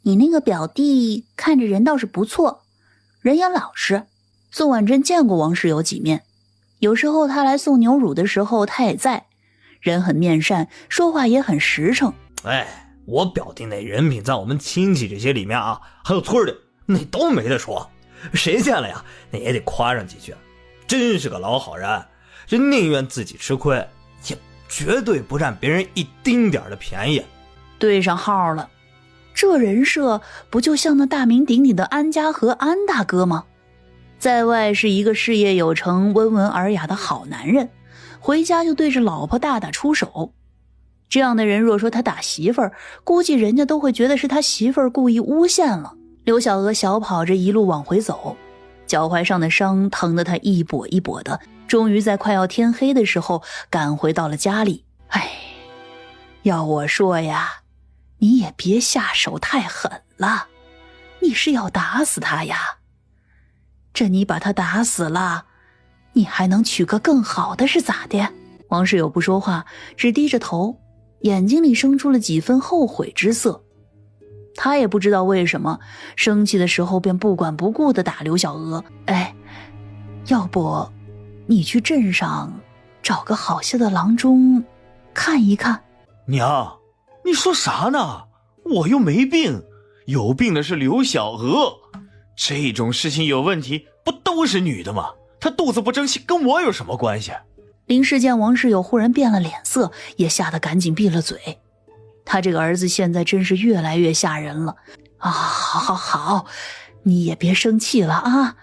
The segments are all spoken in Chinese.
你那个表弟看着人倒是不错，人也老实。宋婉珍见过王世友几面，有时候他来送牛乳的时候他也在，人很面善，说话也很实诚。我表弟那人品在我们亲戚这些里面啊，还有村里那都没得说，谁见了呀那也得夸上几句，真是个老好人，这宁愿自己吃亏，也绝对不占别人一丁点的便宜。对上号了，这人设不就像那大名鼎鼎的安家和安大哥吗？在外是一个事业有成、温文尔雅的好男人，回家就对着老婆大打出手。这样的人若说他打媳妇儿，估计人家都会觉得是他媳妇儿故意诬陷了。刘小娥小跑着一路往回走，脚踝上的伤疼得他一跛一跛的，终于在快要天黑的时候赶回到了家里。要我说呀，你也别下手太狠了，你是要打死他呀？这你把他打死了，你还能娶个更好的是咋的？王世友不说话，只低着头，眼睛里生出了几分后悔之色。他也不知道为什么，生气的时候便不管不顾地打刘小娥。要不你去镇上找个好些的郎中看一看。娘，你说啥呢？我又没病，有病的是刘小娥。这种事情有问题不都是女的吗？她肚子不争气跟我有什么关系？林氏见王世友忽然变了脸色，也吓得赶紧闭了嘴。他这个儿子现在真是越来越吓人了好，你也别生气了啊，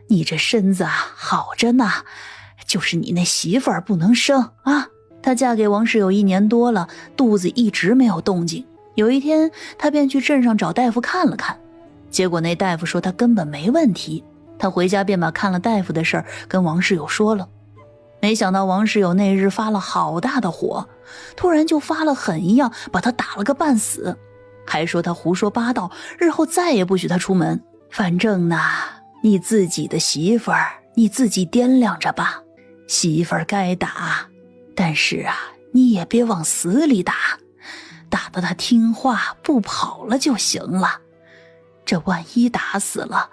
你这身子好着呢，就是你那媳妇儿不能生啊。她嫁给王世友1年多了，肚子一直没有动静。有一天她便去镇上找大夫看了看，结果那大夫说她根本没问题。她回家便把看了大夫的事儿跟王世友说了。没想到王世友那日发了好大的火，突然就发了狠一样，把他打了个半死，还说他胡说八道，日后再也不许他出门。反正呢，你自己的媳妇儿你自己掂量着吧，媳妇儿该打，但是你也别往死里打，打得他听话不跑了就行了。这万一打死了，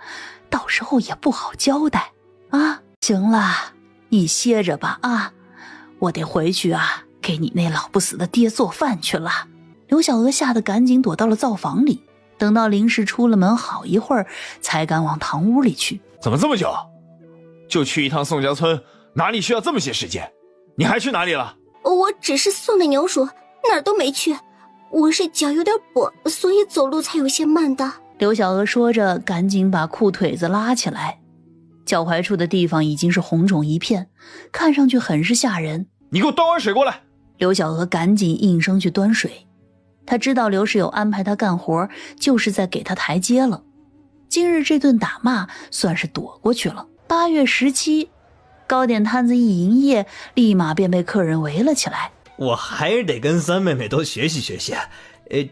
到时候也不好交代啊。行了，你歇着吧啊，我得回去给你那老不死的爹做饭去了。刘小娥吓得赶紧躲到了灶房里，等到林氏出了门好一会儿，才敢往堂屋里去。怎么这么久？就去一趟宋家村，哪里需要这么些时间？你还去哪里了？我只是送的牛乳，哪儿都没去。我是脚有点跛，所以走路才有些慢的。刘小娥说着，赶紧把裤腿子拉起来，脚踝处的地方已经是红肿一片，看上去很是吓人。你给我端碗水过来。刘小娥赶紧应声去端水。她知道刘世友安排她干活，就是在给她台阶了。今日这顿打骂算是躲过去了。8月17，糕点摊子一营业，立马便被客人围了起来。我还是得跟三妹妹多学习学习。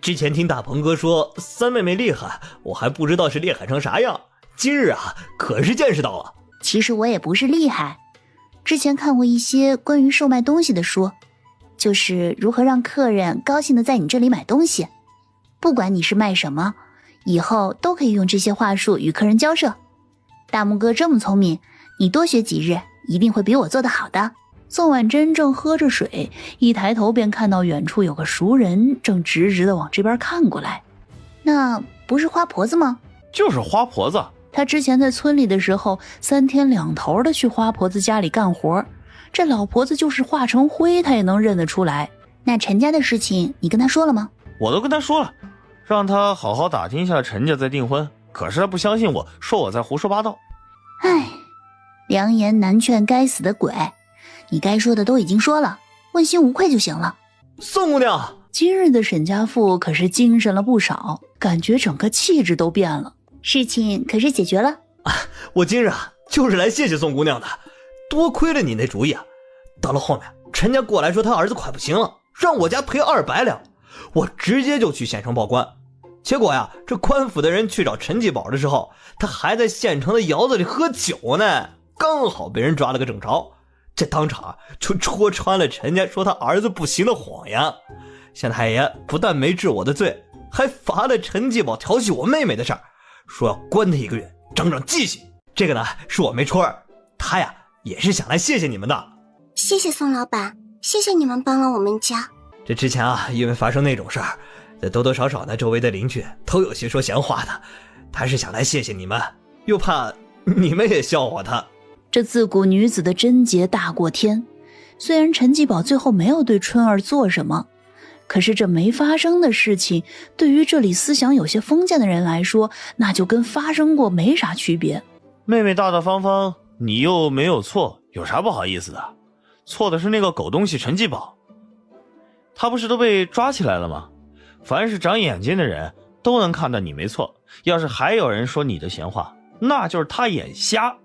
之前听大鹏哥说三妹妹厉害，我还不知道是厉害成啥样。今日可是见识到了。其实我也不是厉害，之前看过一些关于售卖东西的书，就是如何让客人高兴的在你这里买东西。不管你是卖什么，以后都可以用这些话术与客人交涉。大木哥这么聪明，你多学几日，一定会比我做得好的。宋婉珍正喝着水，一抬头便看到远处有个熟人正直直的往这边看过来。那不是花婆子吗？就是花婆子。他之前在村里的时候，3天2头的去花婆子家里干活，这老婆子就是化成灰他也能认得出来。那陈家的事情你跟他说了吗？我都跟他说了，让他好好打听一下陈家再订婚，可是他不相信我，说我在胡说八道。良言难劝该死的鬼，你该说的都已经说了，问心无愧就行了。宋姑娘，今日的沈家父可是精神了不少，感觉整个气质都变了。事情可是解决了？我今日就是来谢谢宋姑娘的，多亏了你那主意到了后面，陈家过来说他儿子快不行了，让我家赔200两，我直接就去县城报官。结果这官府的人去找陈继宝的时候，他还在县城的窑子里喝酒呢，刚好被人抓了个正着。这当场就戳穿了陈家说他儿子不行的谎言。县太爷不但没治我的罪，还罚了陈继宝调戏我妹妹的事儿，说要关他1个月，长长记性。这个呢，是我妹春儿，她呀也是想来谢谢你们的。谢谢宋老板，谢谢你们帮了我们家。这之前啊，因为发生那种事儿，这多多少少呢，周围的邻居都有些说闲话的。她是想来谢谢你们，又怕你们也笑话她。这自古女子的贞洁大过天，虽然陈继宝最后没有对春儿做什么，可是这没发生的事情，对于这里思想有些封建的人来说，那就跟发生过没啥区别。妹妹大大方方，你又没有错，有啥不好意思的？错的是那个狗东西陈继宝，他不是都被抓起来了吗？凡是长眼睛的人都能看到你没错，要是还有人说你的闲话，那就是他眼瞎，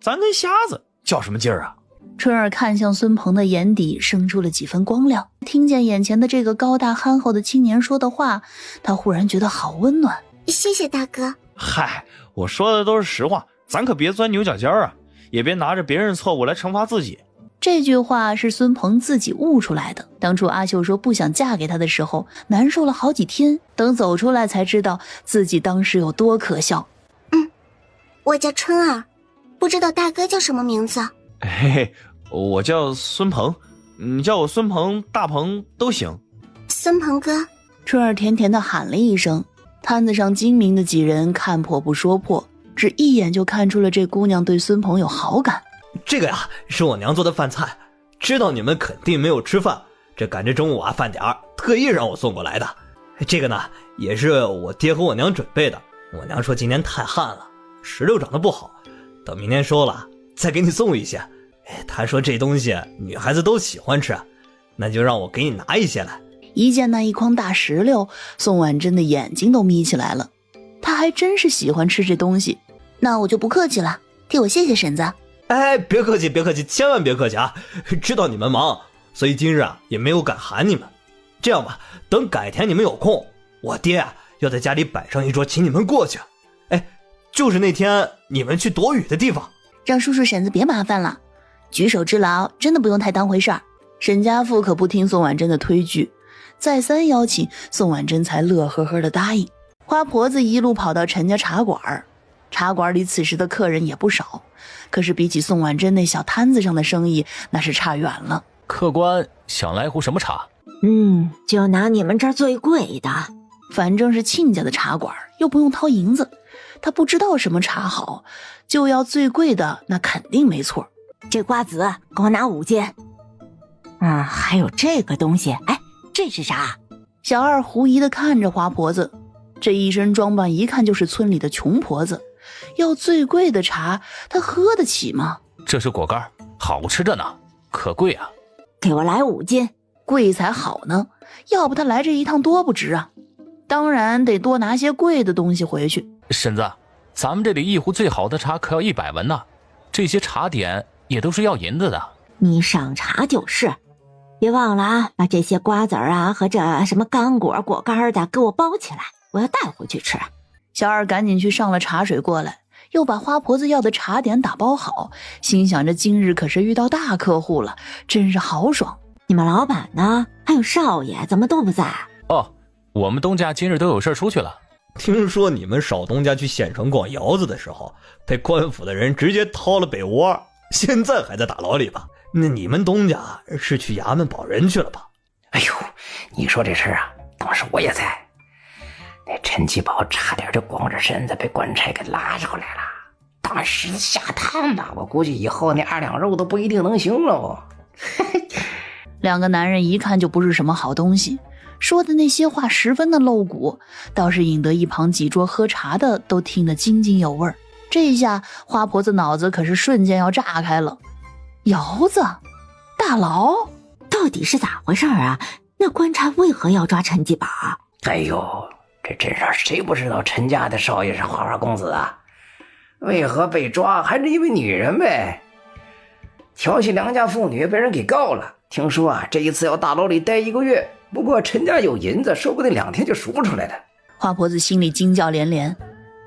咱跟瞎子较什么劲儿啊？春儿看向孙鹏的眼底生出了几分光亮，听见眼前的这个高大憨厚的青年说的话，他忽然觉得好温暖。谢谢大哥。嗨，我说的都是实话，咱可别钻牛角尖啊，也别拿着别人错误来惩罚自己。这句话是孙鹏自己悟出来的。当初阿秀说不想嫁给他的时候，难受了好几天，等走出来才知道自己当时有多可笑。我叫春儿，不知道大哥叫什么名字？嘿嘿，我叫孙鹏，你叫我孙鹏、大鹏都行。孙鹏哥。春儿甜甜地喊了一声，摊子上精明的几人看破不说破，只一眼就看出了这姑娘对孙鹏有好感。这个呀，是我娘做的饭菜，知道你们肯定没有吃饭，这赶着中午啊饭点儿，特意让我送过来的。这个呢，也是我爹和我娘准备的。我娘说今年太旱了，石榴长得不好，等明年收了再给你送一些。她说这东西女孩子都喜欢吃，那就让我给你拿一些来。一见那一筐大石榴，宋婉珍的眼睛都眯起来了。她还真是喜欢吃这东西。那我就不客气了，替我谢谢婶子。别客气，别客气，千万别客气啊！知道你们忙，所以今日啊也没有敢喊你们。这样吧，等改天你们有空，我爹啊要在家里摆上一桌，请你们过去。就是那天你们去躲雨的地方。让叔叔婶子别麻烦了，举手之劳真的不用太当回事儿。沈家父可不听宋婉珍的推拒，再三邀请，宋婉珍才乐呵呵的答应。花婆子一路跑到陈家茶馆，茶馆里此时的客人也不少，可是比起宋婉珍那小摊子上的生意，那是差远了。客官想来壶什么茶？就拿你们这儿最贵的。反正是亲家的茶馆，又不用掏银子，他不知道什么茶好，就要最贵的，那肯定没错。这瓜子给我拿5斤。还有这个东西，这是啥？小二狐疑地看着花婆子，这一身装扮一看就是村里的穷婆子，要最贵的茶，她喝得起吗？这是果干，好吃着呢，可贵啊！给我来5斤，贵才好呢，要不他来这一趟多不值啊！当然得多拿些贵的东西回去。婶子，咱们这里一壶最好的茶可要100文呢，这些茶点也都是要银子的。你赏茶就是，别忘了啊，把这些瓜子啊和这什么干果果干的给我包起来，我要带回去吃。小二赶紧去上了茶水过来，又把花婆子要的茶点打包好，心想着今日可是遇到大客户了，真是豪爽。你们老板呢？还有少爷怎么都不在？我们东家今日都有事出去了。听说你们少东家去县城逛窑子的时候，被官府的人直接掏了被窝，现在还在大牢里吧？那你们东家是去衙门保人去了吧？哎呦，你说这事啊，当时我也在。那陈继宝差点就光着身子被官差给拉出来了，当时吓瘫了。我估计以后那2两肉都不一定能行喽。两个男人一看就不是什么好东西，说的那些话十分的露骨，倒是引得一旁几桌喝茶的都听得津津有味。这一下花婆子脑子可是瞬间要炸开了。窑子，大牢，到底是咋回事啊？那官差为何要抓陈继宝？哎呦，这镇上谁不知道陈家的少爷是花花公子啊？为何被抓？还是因为女人呗。调戏良家妇女被人给告了，听说啊，这一次要大牢里待1个月。不过陈家有银子，说不定2天就赎出来了。花婆子心里惊叫连连，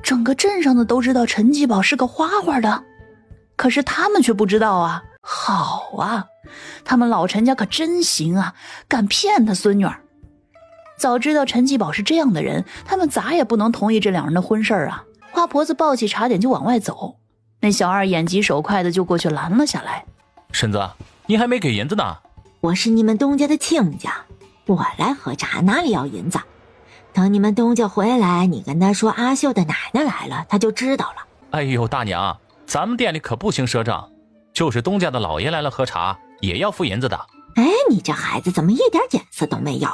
整个镇上的都知道陈继宝是个花花的，可是他们却不知道啊。好啊，他们老陈家可真行啊，敢骗他孙女儿。早知道陈继宝是这样的人，他们咋也不能同意这两人的婚事啊。花婆子抱起茶点就往外走，那小二眼疾手快的就过去拦了下来。婶子，您还没给银子呢。我是你们东家的亲家，我来喝茶哪里要银子？等你们东家回来，你跟他说阿秀的奶奶来了，他就知道了。哎呦，大娘，咱们店里可不兴赊账，就是东家的老爷来了喝茶，也要付银子的。哎，你这孩子怎么一点眼色都没有？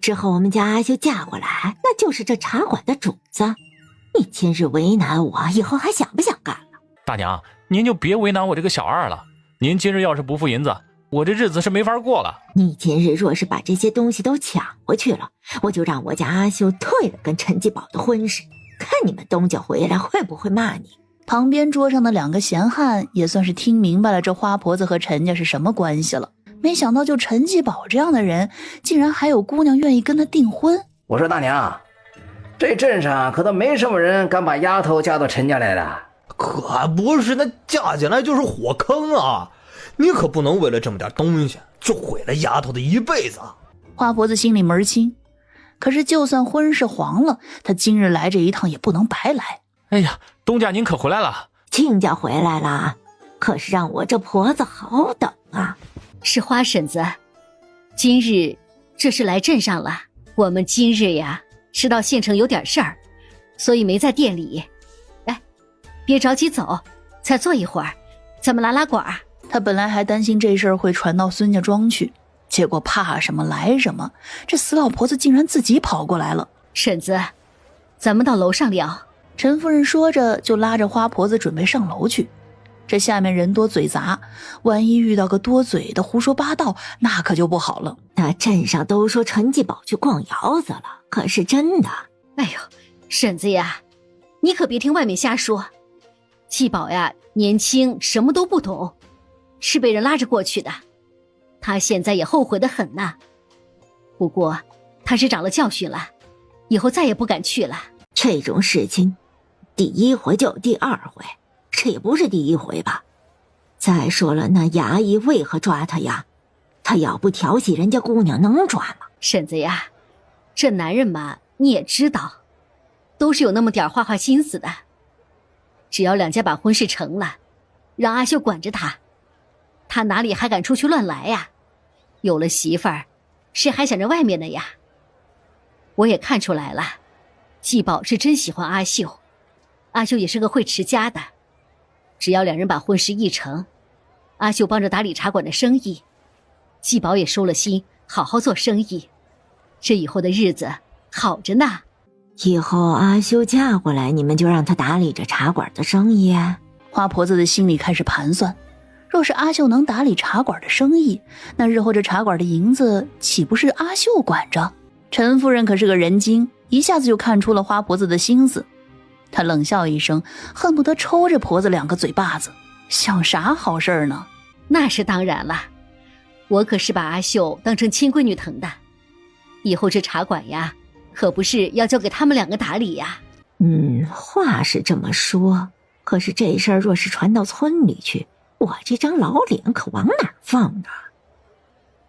之后我们家阿秀嫁过来，那就是这茶馆的主子。你今日为难我，以后还想不想干了？大娘，您就别为难我这个小二了。您今日要是不付银子，我这日子是没法过了。你今日若是把这些东西都抢回去了，我就让我家阿秀退了跟陈继宝的婚事，看你们东家回来会不会骂你。旁边桌上的两个闲汉也算是听明白了这花婆子和陈家是什么关系了。没想到就陈继宝这样的人，竟然还有姑娘愿意跟他订婚。我说大娘，这镇上可都没什么人敢把丫头嫁到陈家来的。可不是，那嫁进来就是火坑啊！你可不能为了这么点东西就毁了丫头的一辈子啊！花婆子心里门清，可是就算婚事黄了，她今日来这一趟也不能白来。哎呀，东家您可回来了。亲家回来了，可是让我这婆子好等啊。是花婶子，今日这是来镇上了。我们今日呀是到县城有点事儿，所以没在店里。哎，别着急走，再坐一会儿，咱们拉拉管。他本来还担心这事儿会传到孙家庄去，结果怕什么来什么，这死老婆子竟然自己跑过来了。婶子，咱们到楼上聊。陈夫人说着就拉着花婆子准备上楼去。这下面人多嘴杂，万一遇到个多嘴的胡说八道，那可就不好了。那镇上都说陈继宝去逛窑子了，可是真的？哎呦，婶子呀，你可别听外面瞎说。继宝呀，年轻，什么都不懂，是被人拉着过去的。他现在也后悔得很呐。不过他是长了教训了，以后再也不敢去了。这种事情，第一回就有第二回。这也不是第一回吧？再说了，那衙役为何抓他呀？他要不调戏人家姑娘能抓吗？婶子呀，这男人嘛，你也知道，都是有那么点花心思的。只要两家把婚事成了，让阿秀管着他，他哪里还敢出去乱来呀？有了媳妇儿，谁还想着外面的呀？我也看出来了，继宝是真喜欢阿秀，阿秀也是个会持家的。只要两人把婚事议成，阿秀帮着打理茶馆的生意，继宝也收了心，好好做生意，这以后的日子好着呢。以后阿秀嫁过来，你们就让她打理着茶馆的生意啊。花婆子的心里开始盘算，若是阿秀能打理茶馆的生意，那日后这茶馆的银子岂不是阿秀管着？陈夫人可是个人精，一下子就看出了花婆子的心思。他冷笑一声，恨不得抽这婆子两个嘴巴子，想啥好事呢？那是当然了，我可是把阿秀当成亲闺女疼的，以后这茶馆呀，可不是要交给他们两个打理呀。话是这么说，可是这事儿若是传到村里去，我这张老脸可往哪儿放啊？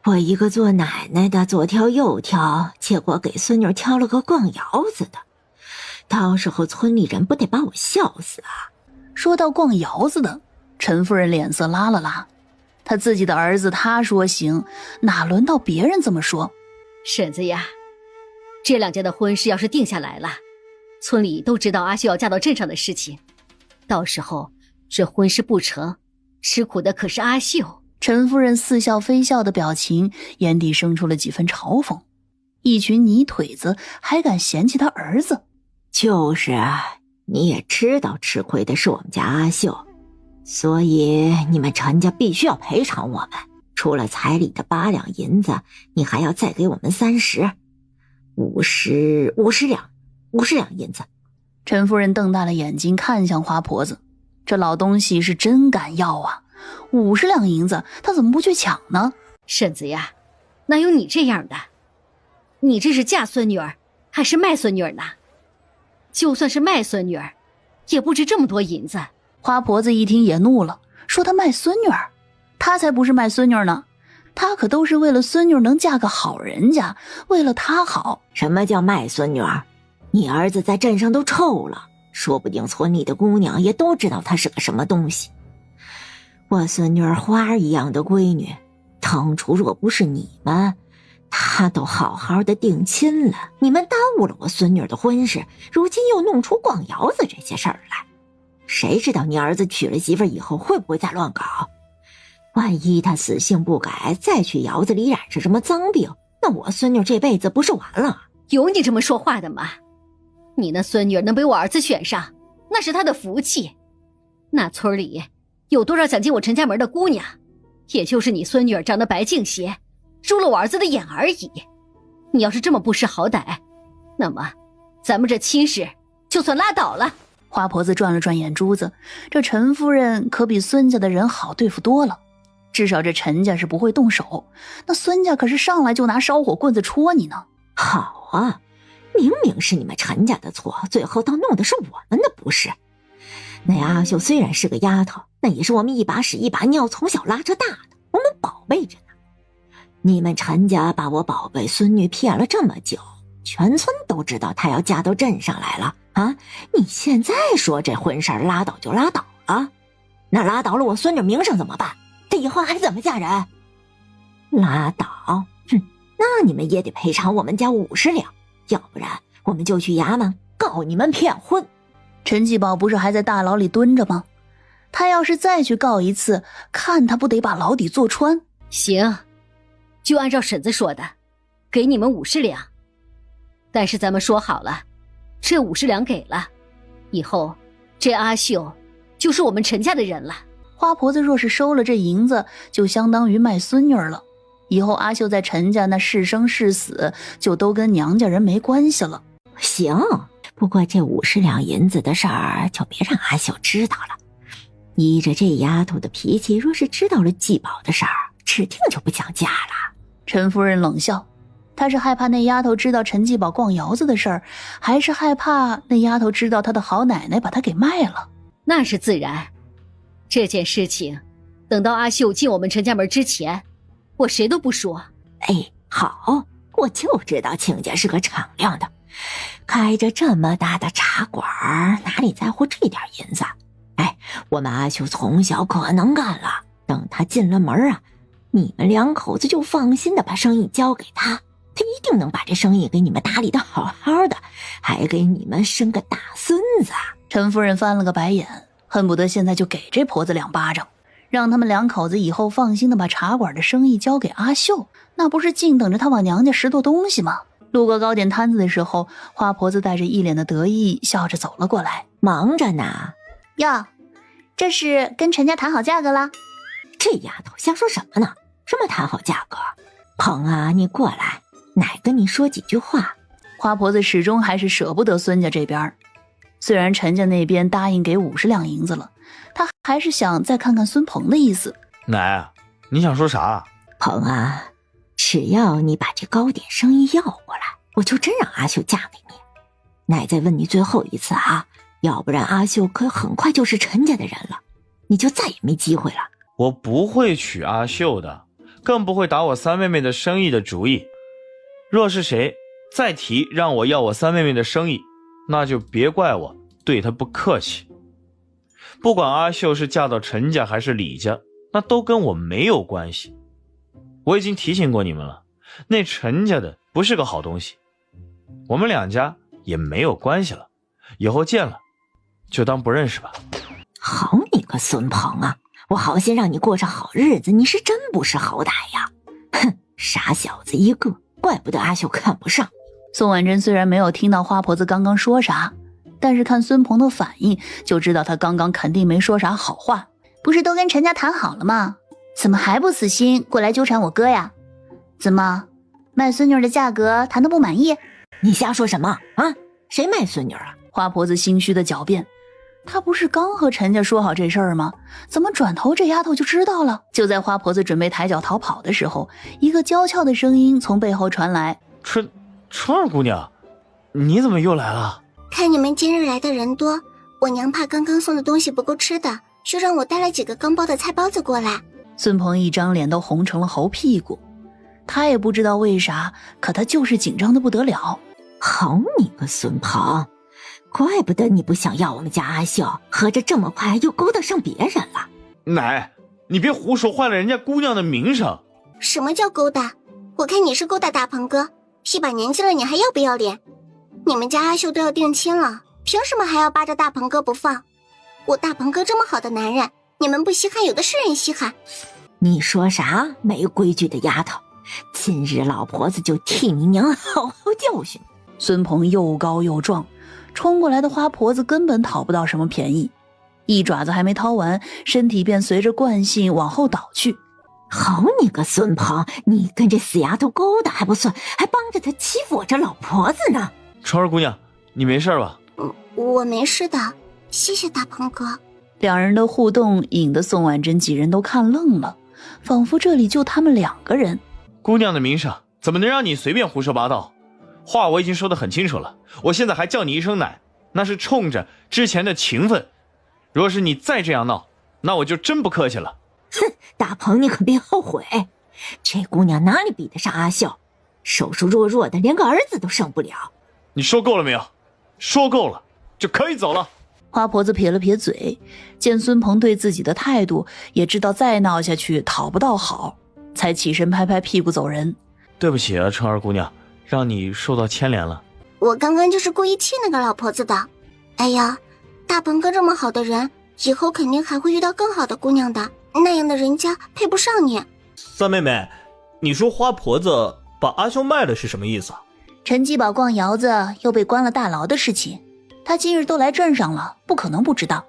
我一个做奶奶的左挑右挑，结果给孙女挑了个逛窑子的，到时候村里人不得把我笑死啊！说到逛窑子的，陈夫人脸色拉了拉，她自己的儿子他说行，哪轮到别人这么说？婶子呀，这两家的婚事要是定下来了，村里都知道阿秀要嫁到镇上的事情，到时候这婚事不成，吃苦的可是阿秀。陈夫人似笑非笑的表情，眼底生出了几分嘲讽。一群泥腿子还敢嫌弃他儿子？就是啊，你也知道吃亏的是我们家阿秀，所以你们陈家必须要赔偿我们。除了彩礼的8两银子，你还要再给我们50两银子。陈夫人瞪大了眼睛看向花婆子，这老东西是真敢要啊！50两银子，他怎么不去抢呢？婶子呀，哪有你这样的？你这是嫁孙女儿还是卖孙女儿呢？就算是卖孙女儿，也不值这么多银子。花婆子一听也怒了，说她卖孙女儿，她才不是卖孙女儿呢。他可都是为了孙女能嫁个好人家，为了他好。什么叫卖孙女儿？你儿子在镇上都臭了，说不定村里的姑娘也都知道他是个什么东西。我孙女儿花一样的闺女，当初若不是你们，她都好好的定亲了。你们耽误了我孙女儿的婚事，如今又弄出逛窑子这些事儿来，谁知道你儿子娶了媳妇以后会不会再乱搞？万一他死性不改，再去窑子里染上什么脏病，那我孙女这辈子不是完了？有你这么说话的吗？你那孙女能被我儿子选上，那是他的福气。那村里有多少想进我陈家门的姑娘，也就是你孙女长得白净些，入了我儿子的眼而已。你要是这么不识好歹，那么咱们这亲事就算拉倒了。花婆子转了转眼珠子，这陈夫人可比孙家的人好对付多了，至少这陈家是不会动手，那孙家可是上来就拿烧火棍子戳你呢。好啊，明明是你们陈家的错，最后倒弄的是我们的不是。那阿秀虽然是个丫头，那也是我们一把屎一把尿从小拉扯大的，我们宝贝着呢。你们陈家把我宝贝孙女骗了这么久，全村都知道她要嫁到镇上来了啊！你现在说这婚事拉倒就拉倒了，那拉倒了我孙女名声怎么办？她以后还怎么嫁人？拉倒，哼，那你们也得赔偿我们家50两，要不然我们就去衙门告你们骗婚。陈继宝不是还在大牢里蹲着吗？他要是再去告一次，看他不得把牢底坐穿？行，就按照婶子说的，给你们50两。但是咱们说好了，这50两给了，以后这阿秀就是我们陈家的人了。花婆子若是收了这银子，就相当于卖孙女了。以后阿秀在陈家那是生是死，就都跟娘家人没关系了。行，不过这50两银子的事儿就别让阿秀知道了。依着这丫头的脾气，若是知道了继宝的事儿，指定就不想嫁了。陈夫人冷笑，她是害怕那丫头知道陈继宝逛窑子的事儿，还是害怕那丫头知道她的好奶奶把她给卖了？那是自然，这件事情等到阿秀进我们陈家门之前，我谁都不说。哎，好，我就知道亲家是个敞亮的，开着这么大的茶馆，哪里在乎这点银子？哎，我们阿秀从小可能干了，等她进了门啊，你们两口子就放心的把生意交给她，她一定能把这生意给你们打理的好好的，还给你们生个大孙子。陈夫人翻了个白眼，恨不得现在就给这婆子2巴掌，让他们两口子以后放心的把茶馆的生意交给阿秀，那不是净等着她往娘家拾掇东西吗？路过糕点摊子的时候，花婆子带着一脸的得意，笑着走了过来。忙着呢。哟，这是跟陈家谈好价格啦？这丫头瞎说什么呢？什么谈好价格？鹏啊，你过来，奶跟你说几句话。花婆子始终还是舍不得孙家这边，虽然陈家那边答应给50两银子了，她还是想再看看孙鹏的意思。奶，你想说啥？鹏啊，只要你把这糕点生意要过来，我就真让阿秀嫁给你。奶再问你最后一次啊，要不然阿秀可很快就是陈家的人了，你就再也没机会了。我不会娶阿秀的，更不会打我三妹妹的生意的主意。若是谁再提让我要我三妹妹的生意，那就别怪我对她不客气。不管阿秀是嫁到陈家还是李家，那都跟我没有关系。我已经提醒过你们了，那陈家的不是个好东西，我们两家也没有关系了，以后见了就当不认识吧。好你个孙鹏啊，我好心让你过上好日子，你是真不识好歹呀！哼，傻小子一个，怪不得阿秀看不上。宋婉珍虽然没有听到花婆子刚刚说啥，但是看孙鹏的反应就知道他刚刚肯定没说啥好话。不是都跟陈家谈好了吗？怎么还不死心过来纠缠我哥呀？怎么卖孙女的价格谈得不满意？你瞎说什么啊？谁卖孙女啊？花婆子心虚的狡辩，她不是刚和陈家说好这事儿吗？怎么转头这丫头就知道了？就在花婆子准备抬脚逃跑的时候，一个娇俏的声音从背后传来：春儿姑娘，你怎么又来了？看你们今日来的人多，我娘怕刚刚送的东西不够吃的，就让我带了几个刚包的菜包子过来。孙鹏一张脸都红成了猴屁股，他也不知道为啥，可他就是紧张的不得了。好你个孙鹏，怪不得你不想要我们家阿秀，合着这么快又勾搭上别人了。奶，你别胡说，坏了人家姑娘的名声。什么叫勾搭？我看你是勾搭大鹏哥，一把年纪了你还要不要脸？你们家阿秀都要定亲了，凭什么还要扒着大鹏哥不放？我大鹏哥这么好的男人，你们不稀罕有的是人稀罕。你说啥？没规矩的丫头，今日老婆子就替你娘好好教训。孙鹏又高又壮，冲过来的花婆子根本讨不到什么便宜，一爪子还没掏完，身体便随着惯性往后倒去。好你个孙鹏，你跟这死丫头勾搭还不算，还帮着她欺负我这老婆子呢。川儿姑娘，你没事吧？我没事的，谢谢大鹏哥。两人的互动引得宋婉珍几人都看愣了，仿佛这里就他们两个人。姑娘的名声怎么能让你随便胡说八道？话我已经说得很清楚了，我现在还叫你一声奶，那是冲着之前的情分。若是你再这样闹，那我就真不客气了。哼，大鹏你可别后悔，这姑娘哪里比得上阿秀，手手弱弱的，连个儿子都生不了。你说够了没有？说够了就可以走了。花婆子撇了撇嘴，见孙鹏对自己的态度，也知道再闹下去讨不到好，才起身拍拍屁股走人。对不起啊，春儿姑娘，让你受到牵连了。我刚刚就是故意气那个老婆子的。哎呀，大鹏哥这么好的人，以后肯定还会遇到更好的姑娘的，那样的人家配不上你。三妹妹，你说花婆子把阿秀卖了是什么意思啊？陈继宝逛窑子又被关了大牢的事情，他今日都来镇上了，不可能不知道。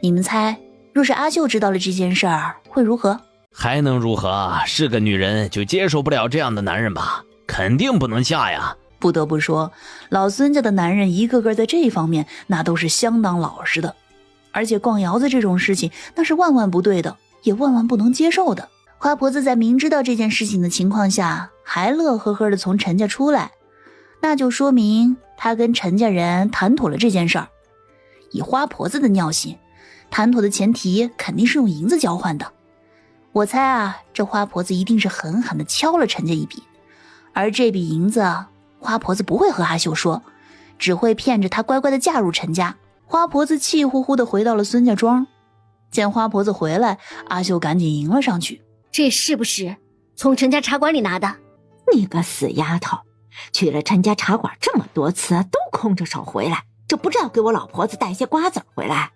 你们猜，若是阿秀知道了这件事儿，会如何？还能如何？是个女人就接受不了这样的男人吧？肯定不能嫁呀。不得不说，老孙家的男人一个个在这方面那都是相当老实的，而且逛窑子这种事情那是万万不对的，也万万不能接受的。花婆子在明知道这件事情的情况下，还乐呵呵的从陈家出来，那就说明她跟陈家人谈妥了这件事儿。以花婆子的尿性，谈妥的前提肯定是用银子交换的。我猜啊，这花婆子一定是狠狠地敲了陈家一笔，而这笔银子花婆子不会和阿秀说，只会骗着她乖乖地嫁入陈家。花婆子气呼呼地回到了孙家庄，见花婆子回来，阿秀赶紧迎了上去。这是不是从陈家茶馆里拿的？你个死丫头，去了陈家茶馆这么多次，都空着手回来，这不知道给我老婆子带些瓜子回来？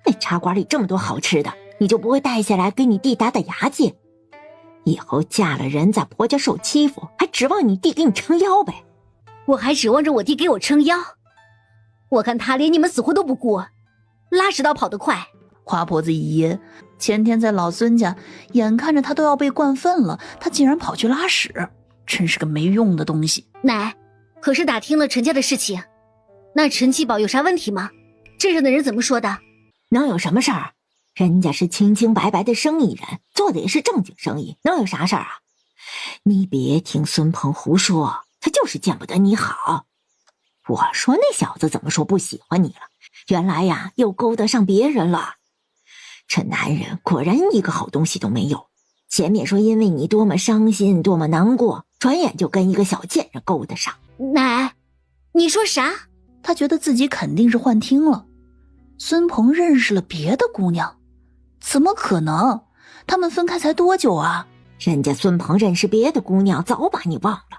那茶馆里这么多好吃的，你就不会带下来给你弟打打牙祭？以后嫁了人在婆家受欺负，还指望你弟给你撑腰呗？我还指望着我弟给我撑腰？我看他连你们死活都不顾，拉屎倒跑得快。花婆子一噎，前天在老孙家，眼看着他都要被灌粪了，他竟然跑去拉屎，真是个没用的东西。奶，可是打听了陈家的事情，那陈继宝有啥问题吗？镇上的人怎么说的？能有什么事儿？人家是清清白白的生意人，做的也是正经生意，能有啥事儿啊？你别听孙鹏胡说，他就是见不得你好。我说那小子怎么说不喜欢你了？原来呀，又勾搭上别人了。这男人果然一个好东西都没有。前面说因为你多么伤心多么难过，转眼就跟一个小贱人勾搭上。奶，你说啥？他觉得自己肯定是幻听了。孙鹏认识了别的姑娘？怎么可能？他们分开才多久啊？人家孙鹏认识别的姑娘，早把你忘了。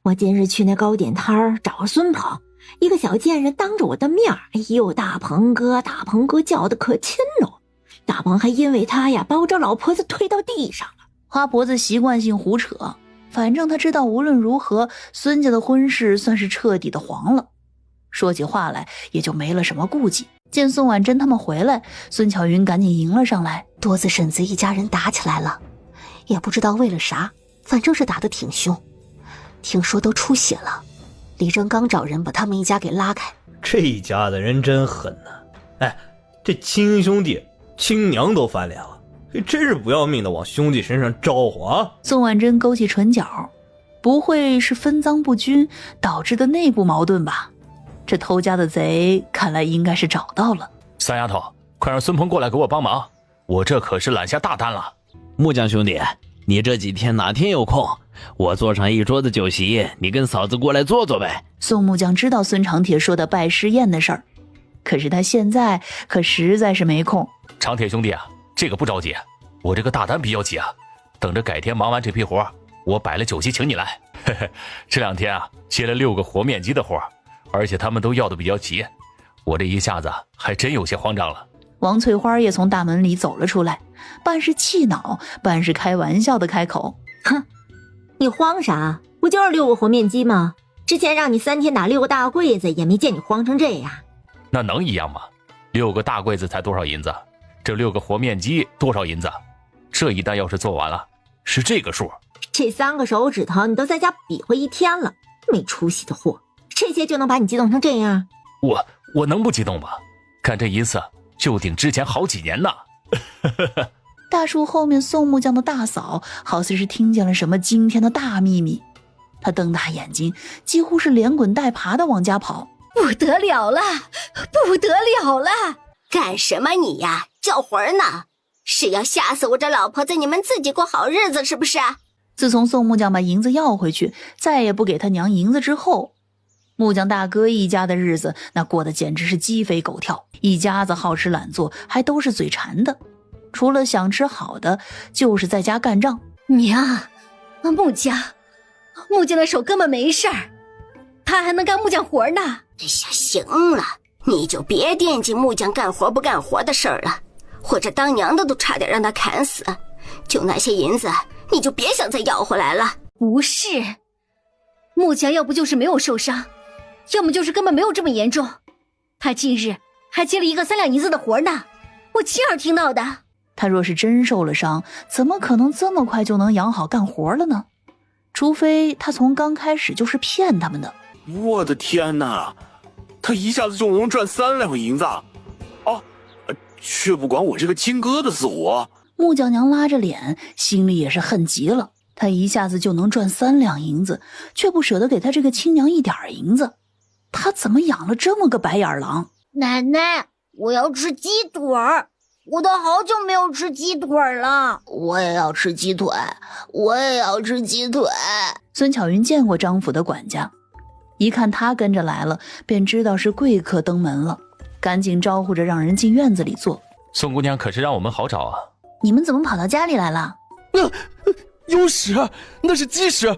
我今日去那糕点摊儿找孙鹏，一个小贱人当着我的面，哎呦，大鹏哥，大鹏哥叫的可亲喽。大鹏还因为他呀，把我这老婆子推到地上了。花婆子习惯性胡扯，反正他知道无论如何，孙家的婚事算是彻底的黄了。说起话来也就没了什么顾忌。见宋婉珍他们回来，孙巧云赶紧迎了上来。多子婶子一家人打起来了，也不知道为了啥，反正是打得挺凶，听说都出血了。李正刚找人把他们一家给拉开。这一家的人真狠呐！哎，这亲兄弟亲娘都翻脸了，这真是不要命的往兄弟身上招呼啊！宋婉珍勾起唇角，不会是分赃不均导致的内部矛盾吧？这偷家的贼看来应该是找到了。三丫头，快让孙鹏过来给我帮忙，我这可是揽下大单了。木匠兄弟，你这几天哪天有空，我做上一桌子酒席，你跟嫂子过来坐坐呗。宋木匠知道孙长铁说的拜师宴的事儿，可是他现在可实在是没空。长铁兄弟啊，这个不着急，我这个大单比较急啊，等着改天忙完这批活，我摆了酒席请你来。嘿嘿，这2天啊，接了6个和面鸡的活，而且他们都要的比较急，我这一下子还真有些慌张了。王翠花也从大门里走了出来，半是气恼，半是开玩笑的开口：哼，你慌啥？不就是6个和面鸡吗？之前让你3天打6个大柜子，也没见你慌成这样。那能一样吗？6个大柜子才多少银子？这6个和面鸡多少银子？这一单要是做完了，是这个数。这3个手指头你都在家比划1天了，没出息的货，这些就能把你激动成这样？我能不激动吗？干这一次就顶之前好几年呢。大树后面宋木匠的大嫂好似是听见了什么惊天的大秘密，她瞪大眼睛，几乎是连滚带爬的往家跑。不得了了，不得了了！干什么你呀？叫魂呢？是要吓死我这老婆子，你们自己过好日子是不是？自从宋木匠把银子要回去，再也不给他娘银子之后，木匠大哥一家的日子那过得简直是鸡飞狗跳，一家子好吃懒做，还都是嘴馋的，除了想吃好的就是在家干仗。娘，木匠的手根本没事儿，他还能干木匠活呢。哎呀，行了，你就别惦记木匠干活不干活的事儿了，或者当娘的都差点让他砍死。就那些银子，你就别想再要回来了。不是，木匠要不就是没有受伤，要么就是根本没有这么严重。他近日还接了一个3两银子的活呢，我亲耳听到的。他若是真受了伤，怎么可能这么快就能养好干活了呢？除非他从刚开始就是骗他们的。我的天哪，他一下子就能赚3两银子啊！却不管我这个亲哥的死活。木匠娘拉着脸，心里也是恨极了。他一下子就能赚3两银子，却不舍得给他这个亲娘一点银子，他怎么养了这么个白眼狼？奶奶，我要吃鸡腿儿，我都好久没有吃鸡腿了。我也要吃鸡腿，我也要吃鸡腿。孙巧云见过张府的管家，一看他跟着来了，便知道是贵客登门了，赶紧招呼着让人进院子里坐。宋姑娘可是让我们好找啊。你们怎么跑到家里来了？有屎，那是鸡屎啊！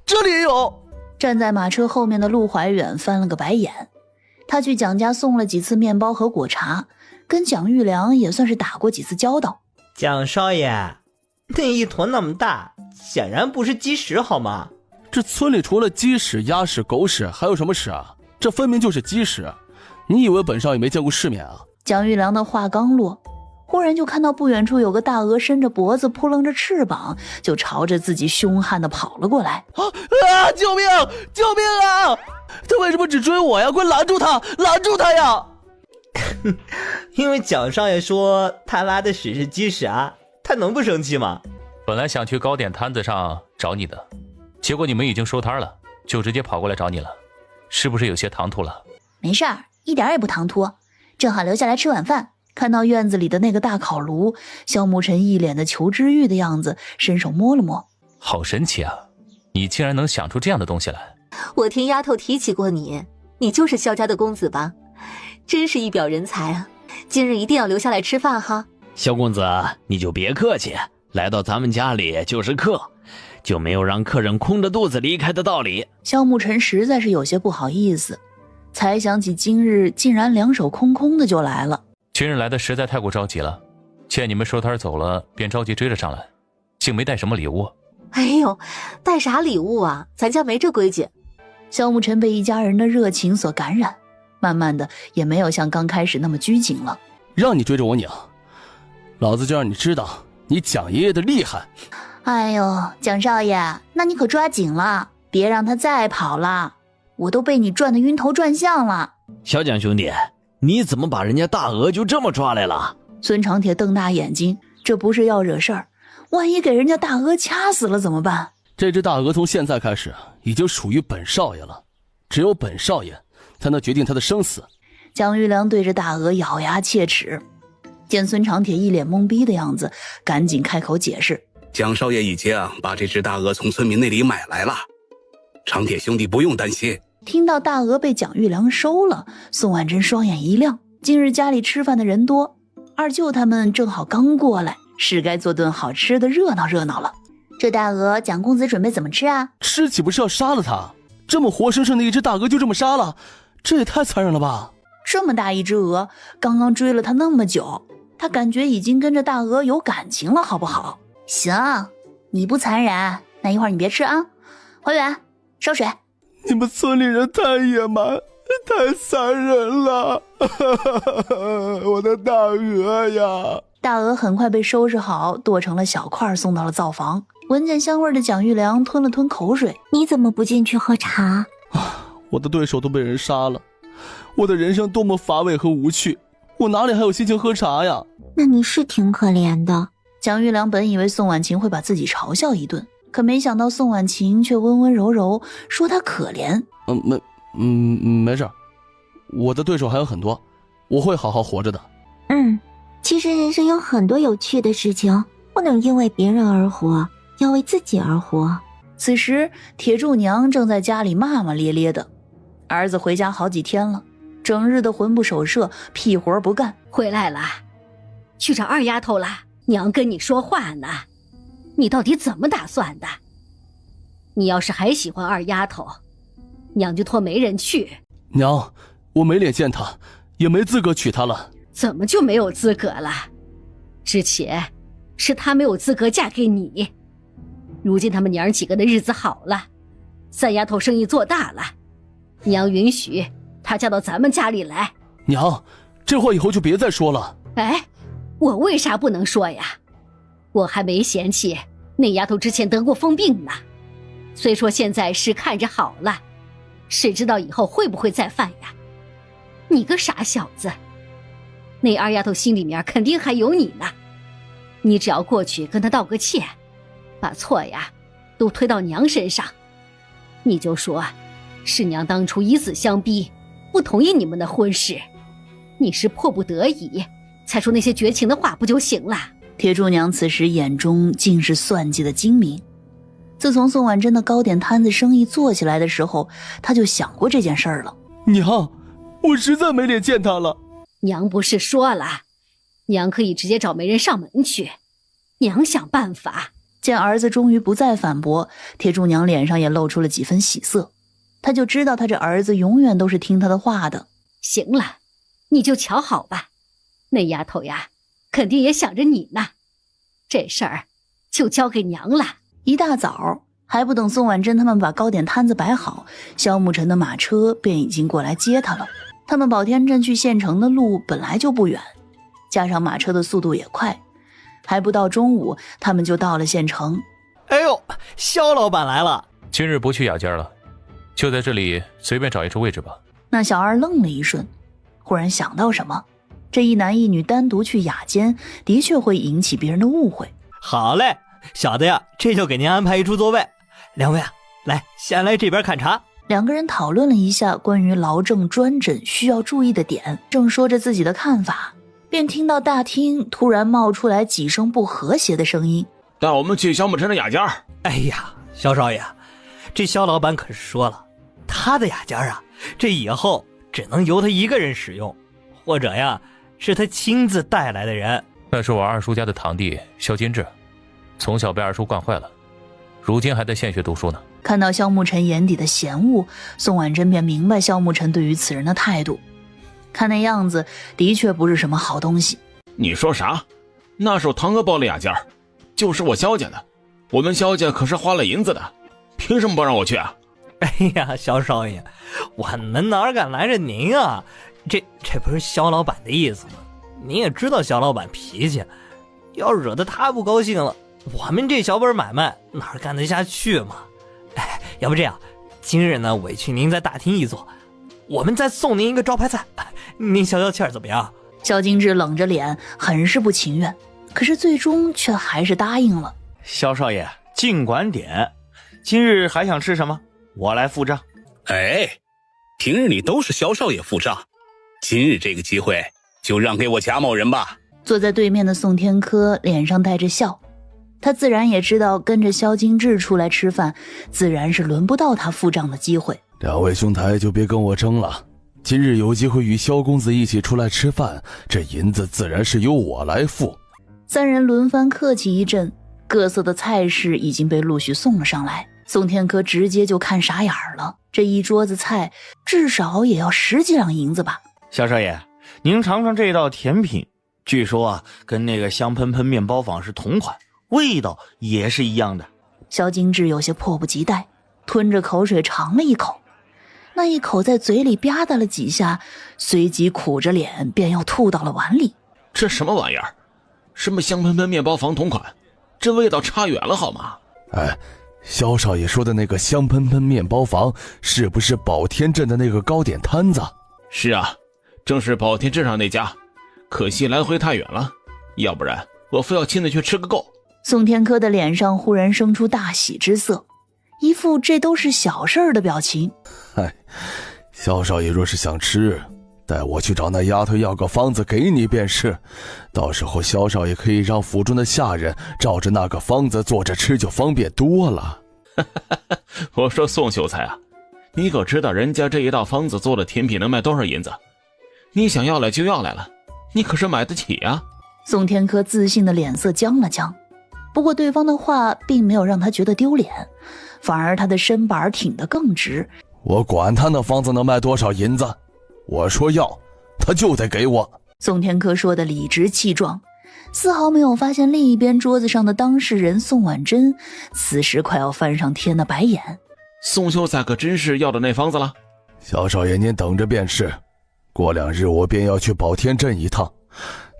这里也有。站在马车后面的陆怀远翻了个白眼，他去蒋家送了几次面包和果茶，跟蒋玉良也算是打过几次交道。蒋少爷，那一坨那么大，显然不是鸡屎好吗？这村里除了鸡屎、鸭屎、狗屎，还有什么屎啊？这分明就是鸡屎！你以为本少爷没见过世面啊？蒋玉良的话刚落，忽然就看到不远处有个大鹅伸着脖子扑棱着翅膀，就朝着自己凶悍地跑了过来。救命！救命啊！他为什么只追我呀？快拦住他！拦住他呀！因为蒋少爷说他拉的屎是鸡屎啊，他能不生气吗？本来想去糕点摊子上找你的，结果你们已经收摊了，就直接跑过来找你了，是不是有些唐突了？没事儿，一点也不唐突，正好留下来吃晚饭。看到院子里的那个大烤炉，萧慕尘一脸的求知欲的样子，伸手摸了摸。好神奇啊，你竟然能想出这样的东西来。我听丫头提起过你，你就是萧家的公子吧？真是一表人才啊！今日一定要留下来吃饭哈。萧公子，你就别客气，来到咱们家里就是客，就没有让客人空着肚子离开的道理。萧慕尘实在是有些不好意思，才想起今日竟然两手空空的就来了。今日来的实在太过着急了，见你们收摊走了，便着急追了上来，竟没带什么礼物。哎呦，带啥礼物啊？咱家没这规矩。萧慕尘被一家人的热情所感染，慢慢的也没有像刚开始那么拘谨了。让你追着我娘，老子就让你知道你蒋爷爷的厉害。哎呦，蒋少爷，那你可抓紧了，别让他再跑了，我都被你转得晕头转向了。小蒋兄弟，你怎么把人家大鹅就这么抓来了？孙长铁瞪大眼睛，这不是要惹事儿，万一给人家大鹅掐死了怎么办？这只大鹅从现在开始已经属于本少爷了，只有本少爷才能决定他的生死。蒋玉良对着大鹅咬牙切齿，见孙长铁一脸懵逼的样子，赶紧开口解释：蒋少爷已经把这只大鹅从村民那里买来了，长铁兄弟不用担心。听到大鹅被蒋玉良收了，宋婉珍双眼一亮。今日家里吃饭的人多，二舅他们正好刚过来，是该做顿好吃的热闹热闹了。这大鹅蒋公子准备怎么吃啊？吃岂不是要杀了他？这么活生生的一只大鹅就这么杀了，这也太残忍了吧！这么大一只鹅，刚刚追了他那么久，他感觉已经跟着大鹅有感情了，好不好？行，你不残忍，那一会儿你别吃啊。花园烧水。你们村里人太野蛮，太残忍了，我的大鹅呀！大鹅很快被收拾好，剁成了小块，送到了灶房。闻见香味的蒋玉良吞了吞口水：你怎么不进去喝茶？我的对手都被人杀了，我的人生多么乏味和无趣，我哪里还有心情喝茶呀？那你是挺可怜的。蒋玉良本以为宋婉晴会把自己嘲笑一顿，可没想到宋婉晴却温温柔柔说她可怜。没事，我的对手还有很多，我会好好活着的。其实人生有很多有趣的事情，不能因为别人而活，要为自己而活。此时铁柱娘正在家里骂骂咧咧的，儿子回家好几天了，整日的魂不守舍，屁活不干。回来了，去找二丫头了，娘跟你说话呢，你到底怎么打算的？你要是还喜欢二丫头，娘就托媒人去。娘，我没脸见她，也没资格娶她了。怎么就没有资格了？之前是她没有资格嫁给你，如今他们娘几个的日子好了，三丫头生意做大了，娘允许她嫁到咱们家里来。娘，这话以后就别再说了。哎，我为啥不能说呀？我还没嫌弃那丫头之前得过疯病呢，虽说现在是看着好了，谁知道以后会不会再犯呀？你个傻小子，那二丫头心里面肯定还有你呢，你只要过去跟她道个歉，把错呀都推到娘身上，你就说是娘当初以死相逼，不同意你们的婚事，你是迫不得已才说那些绝情的话不就行了？铁柱娘此时眼中尽是算计的精明。自从宋婉珍的糕点摊子生意做起来的时候，她就想过这件事儿了。娘，我实在没脸见她了。娘不是说了，娘可以直接找媒人上门去，娘想办法。见儿子终于不再反驳，铁柱娘脸上也露出了几分喜色。她就知道她这儿子永远都是听她的话的。行了，你就瞧好吧，那丫头呀肯定也想着你呢，这事儿就交给娘了。一大早还不等宋婉珍他们把糕点摊子摆好，萧慕辰的马车便已经过来接他了。他们宝天镇去县城的路本来就不远，加上马车的速度也快，还不到中午他们就到了县城。哎呦，萧老板来了！今日不去雅间了，就在这里随便找一处位置吧。那小二愣了一瞬，忽然想到什么，这一男一女单独去雅间的确会引起别人的误会。好嘞，小的呀，这就给您安排一处座位。两位啊，来，先来这边看茶。两个人讨论了一下关于劳政专诊需要注意的点，正说着自己的看法，便听到大厅突然冒出来几声不和谐的声音：带我们去萧慕辰的雅间。哎呀，萧少爷，这萧老板可是说了，他的雅间啊，这以后只能由他一个人使用，或者呀是他亲自带来的人。那是我二叔家的堂弟萧金志，从小被二叔惯坏了，如今还在县学读书呢。看到萧慕辰眼底的嫌恶，宋婉珍便明白萧慕辰对于此人的态度，看那样子的确不是什么好东西。你说啥？那是我堂哥包了雅间，就是我萧家的，我们萧家可是花了银子的，凭什么不让我去啊？哎呀，萧少爷，我们哪敢拦着您啊？这不是萧老板的意思吗？您也知道萧老板脾气，要惹得他不高兴了，我们这小本买卖哪干得下去嘛？哎，要不这样，今日呢委屈您在大厅一坐，我们再送您一个招牌菜，您消消气儿怎么样？萧金志冷着脸，很是不情愿，可是最终却还是答应了。萧少爷尽管点，今日还想吃什么？我来付账。哎，平日里都是萧少爷付账，今日这个机会就让给我贾某人吧。坐在对面的宋天科脸上带着笑，他自然也知道跟着萧金志出来吃饭，自然是轮不到他付账的机会。两位兄台就别跟我争了，今日有机会与萧公子一起出来吃饭，这银子自然是由我来付。三人轮番客气一阵，各色的菜式已经被陆续送了上来。宋天科直接就看傻眼了，这一桌子菜至少也要10几两银子吧。萧少爷，您尝尝这道甜品，据说啊，跟那个香喷喷面包坊是同款，味道也是一样的。萧金志有些迫不及待，吞着口水尝了一口，那一口在嘴里吧嗒了几下，随即苦着脸便要吐到了碗里。这什么玩意儿？什么香喷喷面包房同款？这味道差远了好吗？哎，萧少爷说的那个香喷喷面包房，是不是宝天镇的那个糕点摊子？是啊，正是宝天镇上那家，可惜来回太远了，要不然我非要亲自去吃个够。宋天科的脸上忽然生出大喜之色，一副这都是小事儿的表情。嗨，萧少爷若是想吃，带我去找那丫头要个方子给你便是，到时候萧少爷可以让府中的下人照着那个方子做着吃，就方便多了。我说宋秀才啊，你可知道人家这一道方子做的甜品能卖多少银子？你想要来就要来了，你可是买得起啊。宋天科自信的脸色僵了僵，不过对方的话并没有让他觉得丢脸，反而他的身板挺得更直。我管他那方子能卖多少银子，我说要，他就得给我。宋天科说的理直气壮，丝毫没有发现另一边桌子上的当事人宋婉珍此时快要翻上天的白眼。宋秀才可真是要的那方子了？萧少爷您等着便是，过2日我便要去宝天镇一趟，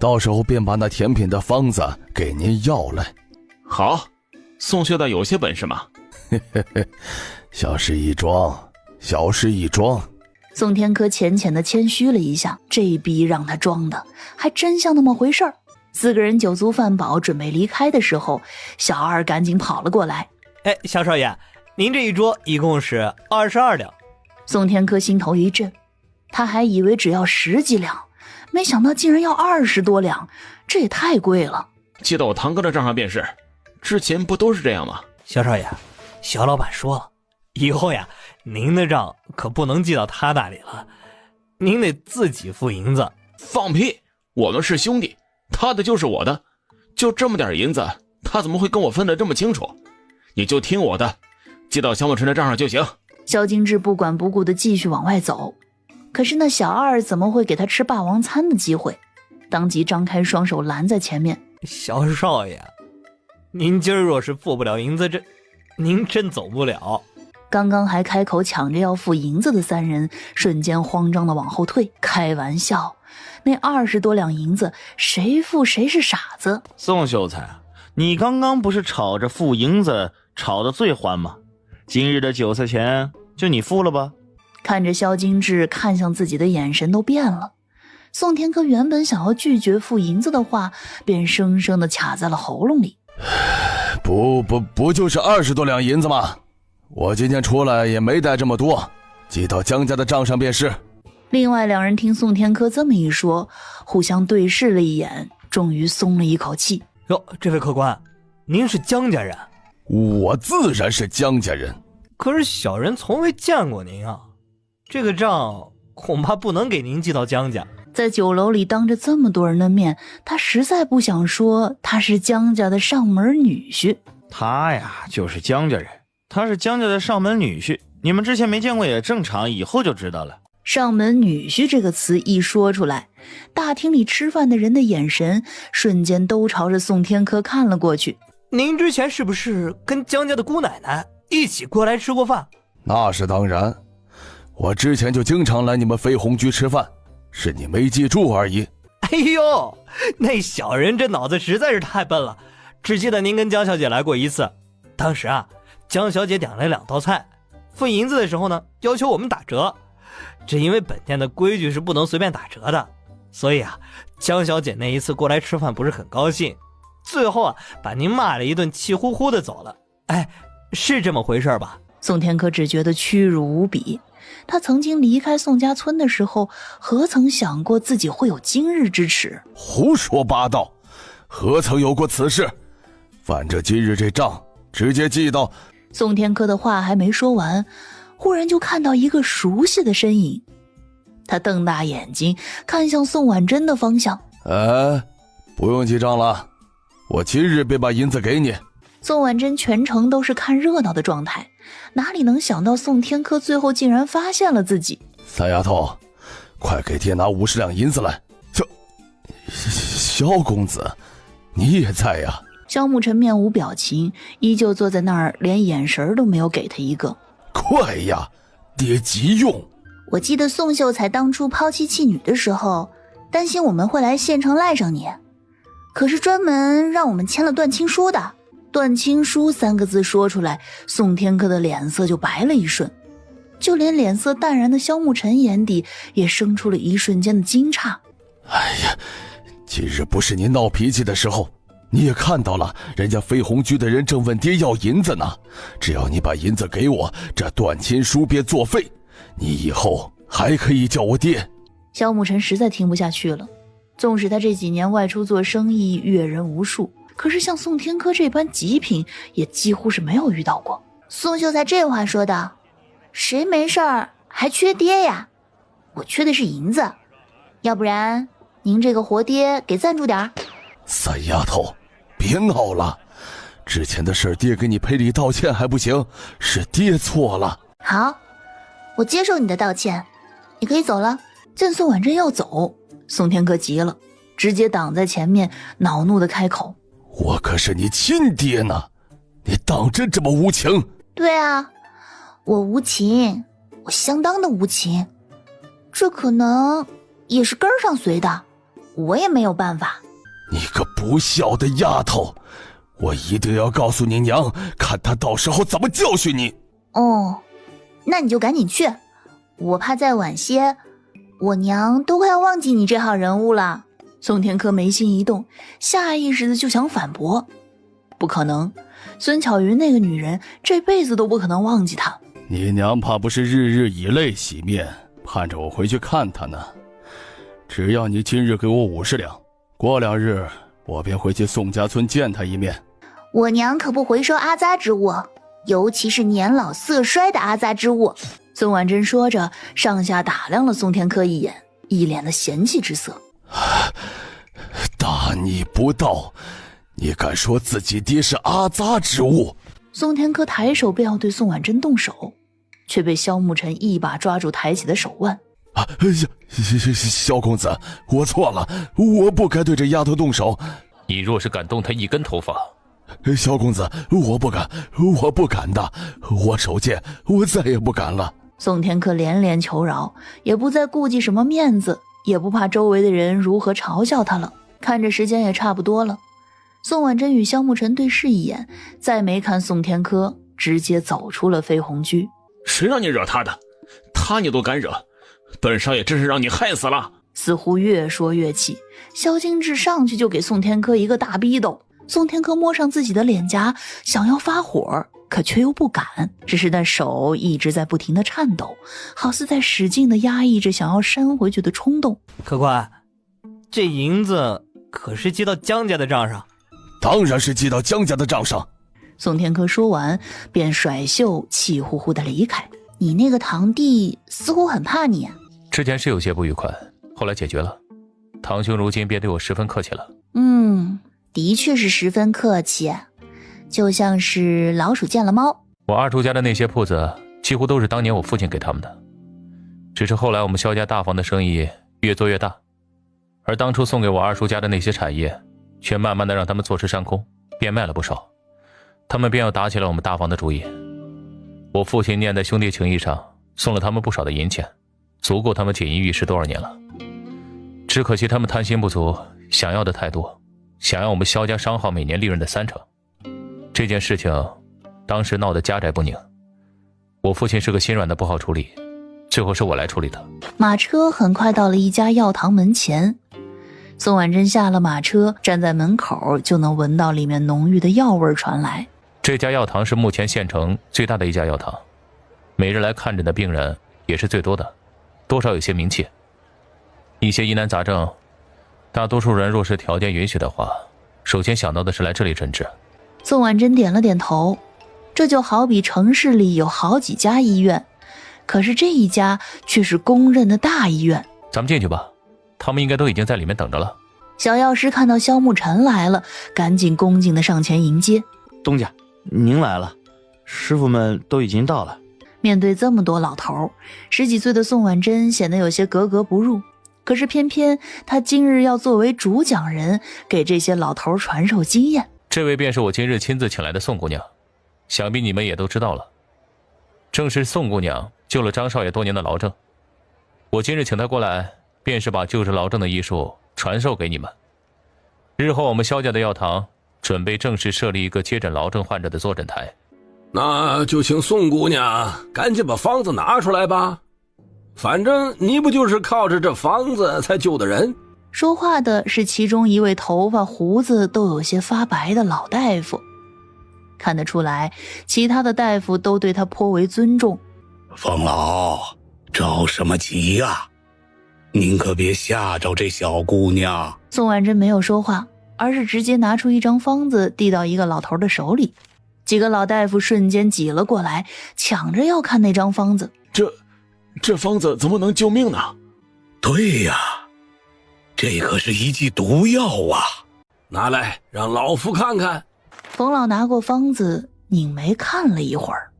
到时候便把那甜品的方子给您要来。好，宋秀才有些本事嘛。嘿嘿嘿，小事一桩，小事一桩。宋天科浅浅的谦虚了一下，这逼让他装的还真像那么回事儿。4个人酒足饭饱，准备离开的时候，小二赶紧跑了过来。哎，萧少爷，您这一桌一共是22两。宋天科心头一震，他还以为只要10几两，没想到竟然要20多两，这也太贵了。记到我堂哥的账上便是，之前不都是这样吗？萧少爷，萧老板说了，以后呀，您的账可不能记到他那里了，您得自己付银子。放屁，我们是兄弟，他的就是我的，就这么点银子，他怎么会跟我分得这么清楚？你就听我的，记到萧慕辰的账上就行。萧金志不管不顾地继续往外走，可是那小二怎么会给他吃霸王餐的机会？当即张开双手拦在前面。萧少爷，您今儿若是付不了银子，您真走不了。刚刚还开口抢着要付银子的3人瞬间慌张地往后退。开玩笑，那20多两银子谁付谁是傻子。宋秀才，你刚刚不是吵着付银子吵得最欢吗？今日的酒菜钱就你付了吧。看着萧金志看向自己的眼神都变了，宋天科原本想要拒绝付银子的话，便生生地卡在了喉咙里。不就是20多两银子吗？我今天出来也没带这么多，记到江家的账上便是。另外2人听宋天科这么一说，互相对视了一眼，终于松了一口气。哟，这位客官，您是江家人？我自然是江家人，可是小人从未见过您啊，这个账恐怕不能给您记到江家。在酒楼里当着这么多人的面，他实在不想说他是江家的上门女婿。他呀就是江家人，他是江家的上门女婿，你们之前没见过也正常，以后就知道了。上门女婿这个词一说出来，大厅里吃饭的人的眼神瞬间都朝着宋天科看了过去。您之前是不是跟江家的姑奶奶一起过来吃过饭？那是当然，我之前就经常来你们飞鸿居吃饭，是你没记住而已。哎呦，那小人这脑子实在是太笨了，只记得您跟江小姐来过一次。当时啊，江小姐点了2道菜，付银子的时候呢，要求我们打折。这因为本店的规矩是不能随便打折的，所以啊，江小姐那一次过来吃饭不是很高兴，最后啊，把您骂了一顿，气呼呼的走了。哎，是这么回事吧？宋天科只觉得屈辱无比，他曾经离开宋家村的时候，何曾想过自己会有今日之耻？胡说八道，何曾有过此事？反正今日这账直接记到。宋天科的话还没说完，忽然就看到一个熟悉的身影。他瞪大眼睛看向宋婉珍的方向。不用记账了，我今日便把银子给你。宋婉珍全程都是看热闹的状态，哪里能想到宋天科最后竟然发现了自己。三丫头，快给爹拿50两银子来。萧公子，你也在呀？萧慕辰面无表情，依旧坐在那儿，连眼神都没有给他一个。快呀，爹急用。我记得宋秀才当初抛妻弃女的时候，担心我们会来县城赖上你，可是专门让我们签了断亲书的。断亲书3个字说出来，宋天科的脸色就白了一瞬，就连脸色淡然的萧慕辰眼底也生出了一瞬间的惊诧。哎呀，今日不是你闹脾气的时候，你也看到了，人家飞鸿居的人正问爹要银子呢。只要你把银子给我，这断亲书便作废，你以后还可以叫我爹。萧慕辰实在听不下去了，纵使他这几年外出做生意，阅人无数，可是像宋天科这般极品也几乎是没有遇到过。宋秀才这话说的，谁没事儿还缺爹呀？我缺的是银子，要不然您这个活爹给赞助点儿。三丫头，别闹了，之前的事爹给你赔礼道歉还不行，是爹错了。好，我接受你的道歉，你可以走了。见宋婉珍要走，宋天科急了，直接挡在前面，恼怒地开口：我可是你亲爹呢，你当真这么无情？对啊，我无情，我相当的无情，这可能也是根儿上随的，我也没有办法。你个不孝的丫头，我一定要告诉你娘，看她到时候怎么教训你。哦，那你就赶紧去，我怕再晚些，我娘都快要忘记你这号人物了。宋天科眉心一动，下意识的就想反驳，不可能，孙巧云那个女人这辈子都不可能忘记她。你娘怕不是日日以泪洗面，盼着我回去看她呢。只要你今日给我50两，过2日我便回去宋家村见她一面。我娘可不回收阿扎之物，尤其是年老色衰的阿扎之物。孙婉珍说着，上下打量了宋天科一眼，一脸的嫌弃之色。大逆不道，你敢说自己爹是阿扎之物？宋天科抬手便要对宋婉珍动手，却被萧慕辰一把抓住抬起的手腕。萧公子，我错了，我不该对这丫头动手。你若是敢动她一根头发，萧公子，我不敢的，我手贱，我再也不敢了。宋天科连连求饶，也不再顾忌什么面子，也不怕周围的人如何嘲笑他了。看着时间也差不多了，宋婉珍与萧慕辰对视一眼，再没看宋天科，直接走出了飞鸿居。谁让你惹他的？他你都敢惹，本少爷真是让你害死了。似乎越说越气，萧精致上去就给宋天科一个大逼斗。宋天科摸上自己的脸颊，想要发火，可却又不敢，只是那手一直在不停地颤抖，好似在使劲地压抑着想要扇回去的冲动。客官，这银子可是记到江家的账上？当然是记到江家的账上。宋天科说完便甩袖气呼呼地离开。你那个堂弟似乎很怕你。之前是有些不愉快，后来解决了，堂兄如今便对我十分客气了。的确是十分客气，就像是老鼠见了猫。我二叔家的那些铺子几乎都是当年我父亲给他们的，只是后来我们萧家大房的生意越做越大，而当初送给我二叔家的那些产业却慢慢的让他们坐吃山空，变卖了不少，他们便要打起了我们大房的主意。我父亲念在兄弟情谊上送了他们不少的银钱，足够他们锦衣玉食多少年了。只可惜他们贪心不足，想要的太多，想要我们萧家商号每年利润的30%。这件事情当时闹得家宅不宁，我父亲是个心软的，不好处理，最后是我来处理的。马车很快到了一家药堂门前，宋婉珍下了马车，站在门口就能闻到里面浓郁的药味传来。这家药堂是目前县城最大的一家药堂，每日来看诊的病人也是最多的，多少有些名气。一些疑难杂症，大多数人若是条件允许的话，首先想到的是来这里诊治。宋婉珍点了点头，这就好比城市里有好几家医院，可是这一家却是公认的大医院。咱们进去吧，他们应该都已经在里面等着了。小药师看到萧慕尘来了，赶紧恭敬地上前迎接。东家，您来了，师傅们都已经到了。面对这么多老头，10几岁的宋婉珍显得有些格格不入。可是偏偏他今日要作为主讲人，给这些老头传授经验。这位便是我今日亲自请来的宋姑娘，想必你们也都知道了。正是宋姑娘救了张少爷多年的痨症，我今日请她过来，便是把救治痨症的医术传授给你们。日后我们萧家的药堂准备正式设立一个接诊痨症患者的坐诊台。那就请宋姑娘赶紧把方子拿出来吧，反正你不就是靠着这方子才救的人。说话的是其中一位头发胡子都有些发白的老大夫。看得出来，其他的大夫都对他颇为尊重。冯老，着什么急呀？您可别吓着这小姑娘。宋婉珍没有说话，而是直接拿出一张方子递到一个老头的手里。几个老大夫瞬间挤了过来，抢着要看那张方子。这方子怎么能救命呢？对呀，这可是一剂毒药啊！拿来让老夫看看。冯老拿过方子，拧眉看了一会儿，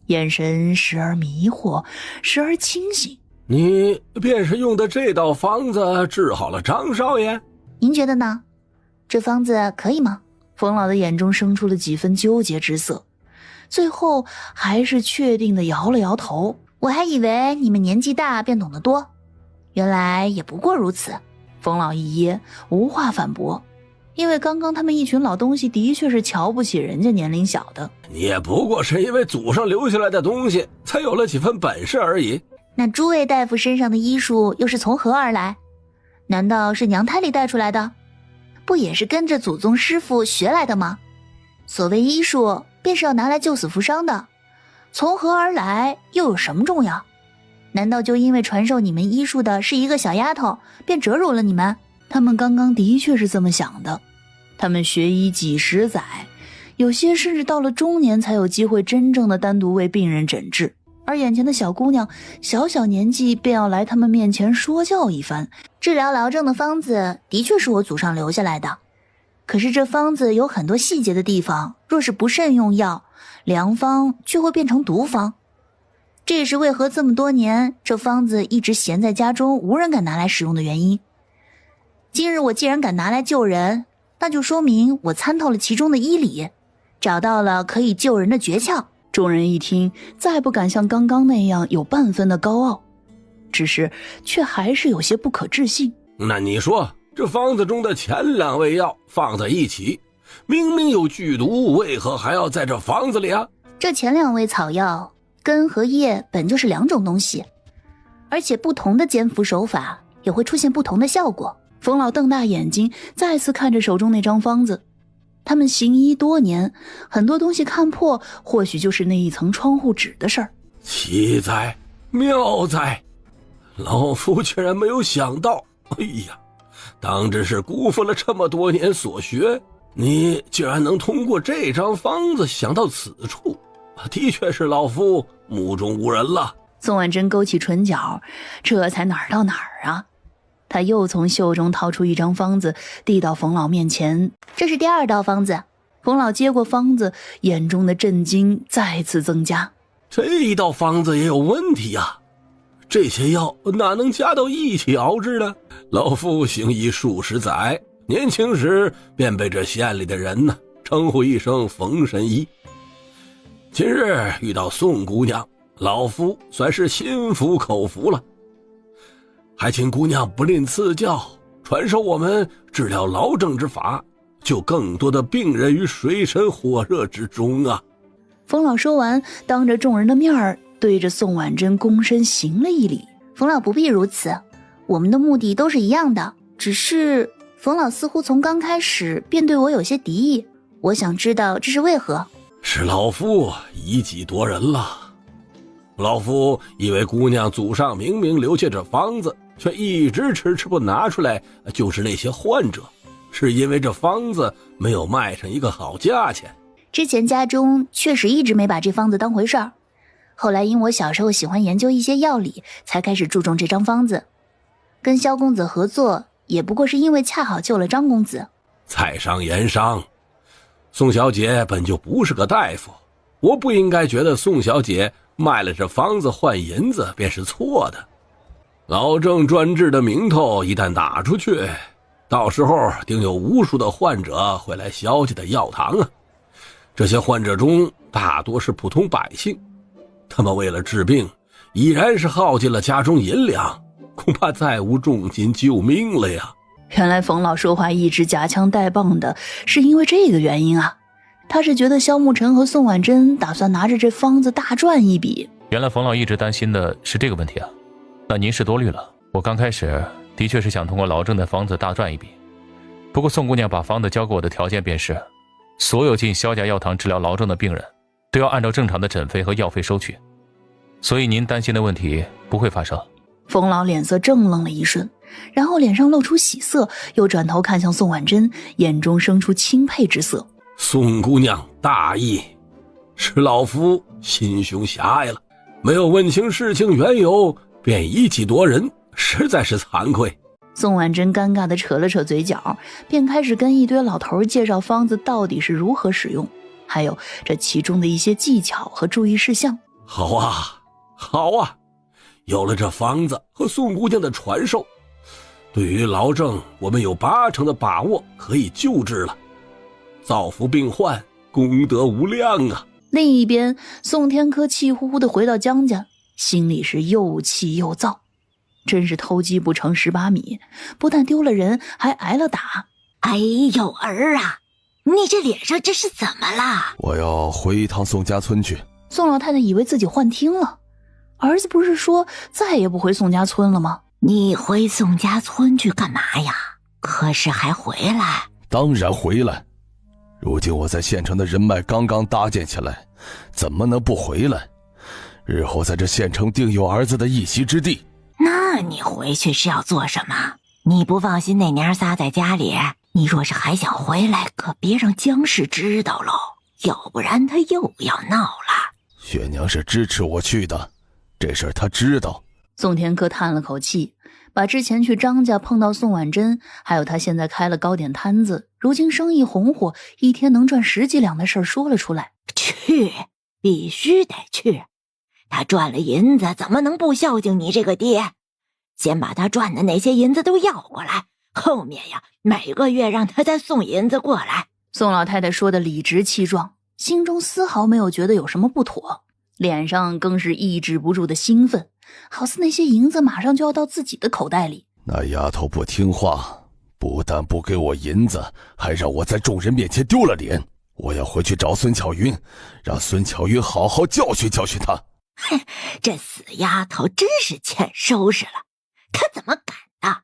眼神时而迷惑，时而清醒。你便是用的这道方子治好了张少爷？您觉得呢？这方子可以吗？冯老的眼中生出了几分纠结之色，最后还是确定地摇了摇头。我还以为你们年纪大便懂得多，原来也不过如此。冯老一噎，无话反驳，因为刚刚他们一群老东西的确是瞧不起人家年龄小的。你也不过是因为祖上留下来的东西才有了几分本事而已。那诸位大夫身上的医术又是从何而来？难道是娘胎里带出来的？不也是跟着祖宗师傅学来的吗？所谓医术，便是要拿来救死扶伤的，从何而来又有什么重要？难道就因为传授你们医术的是一个小丫头，便折辱了你们？他们刚刚的确是这么想的。他们学医几十载，有些甚至到了中年才有机会真正的单独为病人诊治，而眼前的小姑娘小小年纪便要来他们面前说教一番。治疗痨症的方子的确是我祖上留下来的，可是这方子有很多细节的地方，若是不慎用药，良方却会变成毒方。这也是为何这么多年这方子一直闲在家中，无人敢拿来使用的原因。今日我既然敢拿来救人，那就说明我参透了其中的医理，找到了可以救人的诀窍。众人一听，再不敢像刚刚那样有半分的高傲，只是却还是有些不可置信。那你说这方子中的前2味药放在一起，明明有剧毒，为何还要在这方子里啊？这前2味草药根和叶本就是2种东西，而且不同的煎服手法也会出现不同的效果。冯老瞪大眼睛，再次看着手中那张方子。他们行医多年，很多东西看破，或许就是那一层窗户纸的事儿。奇哉，妙哉！老夫居然没有想到，哎呀，当真是辜负了这么多年所学。你居然能通过这张方子想到此处，的确是老夫目中无人了。宋婉珍勾起唇角，这才哪儿到哪儿啊？他又从袖中掏出一张方子，递到冯老面前。这是第2道方子。冯老接过方子，眼中的震惊再次增加。这一道方子也有问题呀，这些药哪能加到一起熬制呢？老夫行医数十载，年轻时便被这县里的人称呼一声冯神医。今日遇到宋姑娘，老夫算是心服口服了。还请姑娘不吝赐教，传授我们治疗痨症之法，救更多的病人于水深火热之中啊！冯老说完，当着众人的面儿，对着宋婉珍躬身行了一礼。冯老不必如此，我们的目的都是一样的，只是冯老似乎从刚开始便对我有些敌意，我想知道这是为何。是老夫以己夺人了。老夫以为姑娘祖上明明留下这方子，却一直迟迟不拿出来，就是那些患者，是因为这方子没有卖上一个好价钱。之前家中确实一直没把这方子当回事儿，后来因我小时候喜欢研究一些药理，才开始注重这张方子。跟萧公子合作，也不过是因为恰好救了张公子。在商言商，宋小姐本就不是个大夫，我不应该觉得宋小姐卖了这方子换银子便是错的。老郑专治的名头一旦打出去，到时候定有无数的患者会来萧家的药堂啊。这些患者中大多是普通百姓，他们为了治病已然是耗尽了家中银两，恐怕再无重金救命了呀。原来冯老说话一直夹枪带棒的，是因为这个原因啊。他是觉得萧慕辰和宋婉珍打算拿着这方子大赚一笔。原来冯老一直担心的是这个问题啊，那您是多虑了。我刚开始的确是想通过劳郑的方子大赚一笔，不过宋姑娘把方子交给我的条件便是，所有进萧家药堂治疗劳郑的病人都要按照正常的诊费和药费收取，所以您担心的问题不会发生。冯老脸色怔愣了一瞬，然后脸上露出喜色，又转头看向宋婉珍，眼中生出钦佩之色。宋姑娘大义，是老夫心胸狭隘了，没有问清事情缘由便以己夺人，实在是惭愧。宋婉珍尴尬地扯了扯嘴角，便开始跟一堆老头介绍方子到底是如何使用，还有这其中的一些技巧和注意事项。好啊，好啊，有了这方子和宋姑娘的传授，对于劳郑我们有80%的把握可以救治了，造福病患，功德无量啊。另一边，宋天科气呼呼地回到江家，心里是又气又躁，真是偷鸡不成蚀把米，不但丢了人，还挨了打。哎呦儿啊，你这脸上这是怎么了？我要回一趟宋家村去。宋老太太以为自己幻听了，儿子不是说再也不回宋家村了吗？你回宋家村去干嘛呀？可是还回来？当然回来，如今我在县城的人脉刚刚搭建起来，怎么能不回来？日后在这县城定有儿子的一席之地。那你回去是要做什么？你不放心那娘仨在家里，你若是还想回来，可别让江氏知道喽，要不然他又要闹了。雪娘是支持我去的，这事儿她知道。宋天科叹了口气，把之前去张家碰到宋婉珍，还有他现在开了糕点摊子，如今生意红火，一天能赚10几两的事儿说了出来。去，必须得去。他赚了银子，怎么能不孝敬你这个爹？先把他赚的那些银子都要过来，后面呀，每个月让他再送银子过来。宋老太太说的理直气壮，心中丝毫没有觉得有什么不妥，脸上更是抑制不住的兴奋，好似那些银子马上就要到自己的口袋里。那丫头不听话，不但不给我银子，还让我在众人面前丢了脸。我要回去找孙巧云，让孙巧云好好教训教训她。哼，这死丫头真是欠收拾了，她怎么敢的？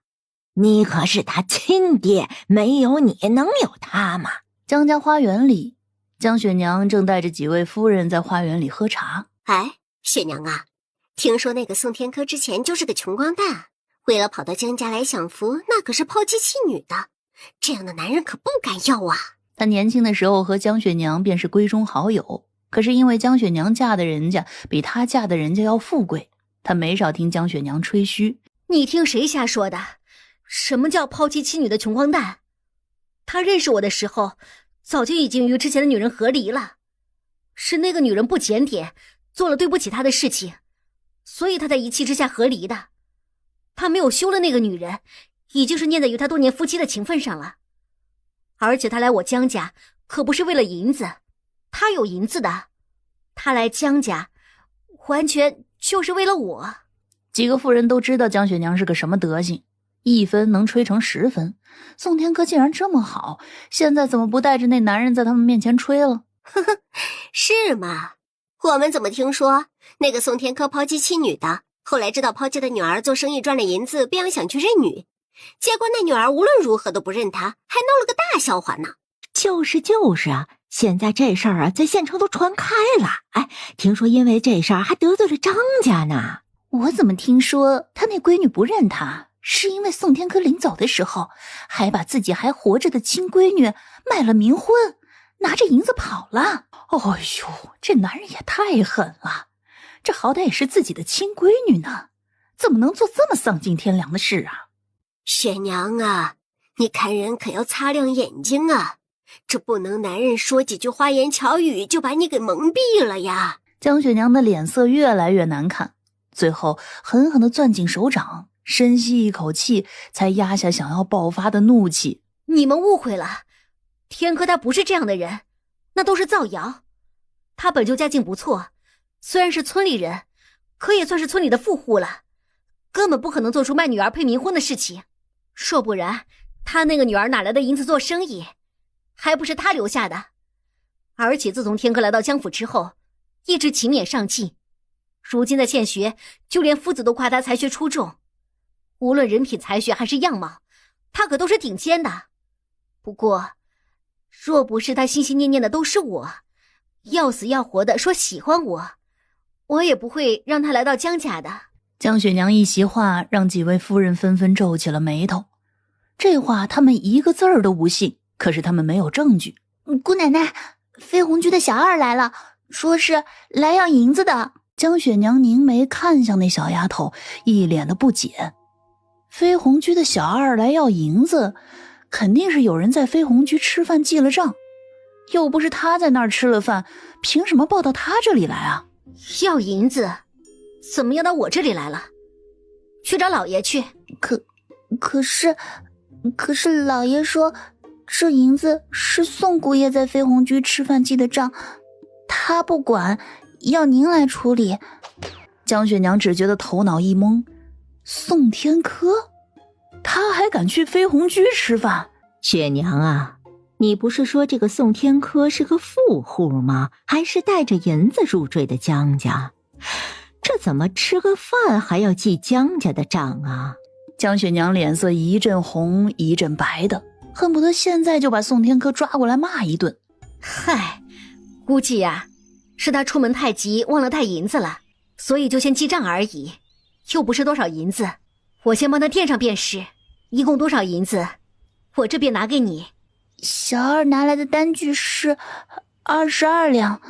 你可是她亲爹，没有你能有她吗？江家花园里，江雪娘正带着几位夫人在花园里喝茶。哎，雪娘啊，听说那个宋天科之前就是个穷光蛋，为了跑到江家来享福，那可是抛妻弃女的，这样的男人可不敢要啊。他年轻的时候和江雪娘便是闺中好友，可是因为江雪娘嫁的人家比他嫁的人家要富贵，他没少听江雪娘吹嘘。你听谁瞎说的？什么叫抛妻弃女的穷光蛋？他认识我的时候，早就已经与之前的女人和离了，是那个女人不检点，做了对不起他的事情，所以他在一气之下和离的。他没有休了那个女人，已经是念在与他多年夫妻的情分上了。而且他来我江家可不是为了银子，他有银子的，他来江家完全就是为了我。几个妇人都知道江雪娘是个什么德行，1分能吹成10分。宋天科既然这么好，现在怎么不带着那男人在他们面前吹了？呵呵，是吗？我们怎么听说那个宋天科抛妻弃女的，后来知道抛家的女儿做生意赚了银子，便想去认女，结果那女儿无论如何都不认他，还闹了个大笑话呢。就是啊，现在这事儿啊，在县城都传开了。哎，听说因为这事儿还得罪了张家呢。我怎么听说他那闺女不认他，是因为宋天科临走的时候，还把自己还活着的亲闺女卖了冥婚，拿着银子跑了。哎呦，这男人也太狠了，这好歹也是自己的亲闺女呢，怎么能做这么丧尽天良的事啊？雪娘啊，你看人可要擦亮眼睛啊，这不能男人说几句花言巧语就把你给蒙蔽了呀。江雪娘的脸色越来越难看，最后狠狠地攥紧手掌，深吸一口气，才压下想要爆发的怒气。你们误会了，天科他不是这样的人，那都是造谣。他本就家境不错，虽然是村里人，可也算是村里的富户了，根本不可能做出卖女儿配冥婚的事情。说不然他那个女儿哪来的银子做生意，还不是他留下的。而且自从天科来到江府之后，一直勤勉上进，如今在县学，就连夫子都夸他才学出众，无论人品才学还是样貌，他可都是顶尖的。不过若不是他心心念念的都是我，要死要活的说喜欢我，我也不会让他来到江家的。江雪娘一席话让几位夫人纷纷皱起了眉头，这话他们一个字儿都不信，可是他们没有证据。姑奶奶，飞鸿居的小二来了，说是来要银子的。江雪娘凝眉看向那小丫头，一脸的不解。飞鸿居的小二来要银子，肯定是有人在飞鸿居吃饭记了账，又不是他在那儿吃了饭，凭什么报到他这里来啊？要银子怎么要到我这里来了？去找老爷去。可是老爷说这银子是宋姑爷在飞鸿居吃饭记的账，他不管，要您来处理。江雪娘只觉得头脑一懵，宋天科他还敢去飞鸿居吃饭？雪娘啊，你不是说这个宋天科是个富户吗？还是带着银子入赘的江家，这怎么吃个饭还要记江家的账啊？江雪娘脸色一阵红一阵白的，恨不得现在就把宋天科抓过来骂一顿。嗨，估计呀，是他出门太急忘了带银子了，所以就先记账而已，又不是多少银子，我先帮他垫上便是。一共多少银子，我这便拿给你。小二拿来的单据是22两。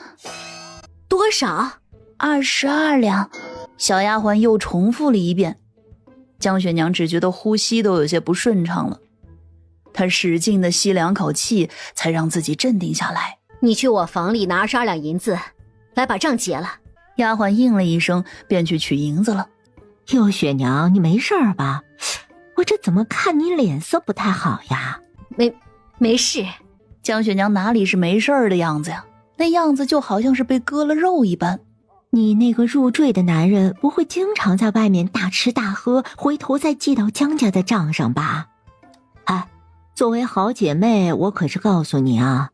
多少？22两。小丫鬟又重复了一遍。江雪娘只觉得呼吸都有些不顺畅了，她使劲地吸2口气，才让自己镇定下来。你去我房里拿22两银子，来把账结了。丫鬟应了一声，便去取银子了。哟，雪娘，你没事吧？我这怎么看你脸色不太好呀？没事。江雪娘哪里是没事的样子呀？那样子就好像是被割了肉一般。你那个入赘的男人不会经常在外面大吃大喝，回头再记到江家的账上吧？哎，作为好姐妹，我可是告诉你啊，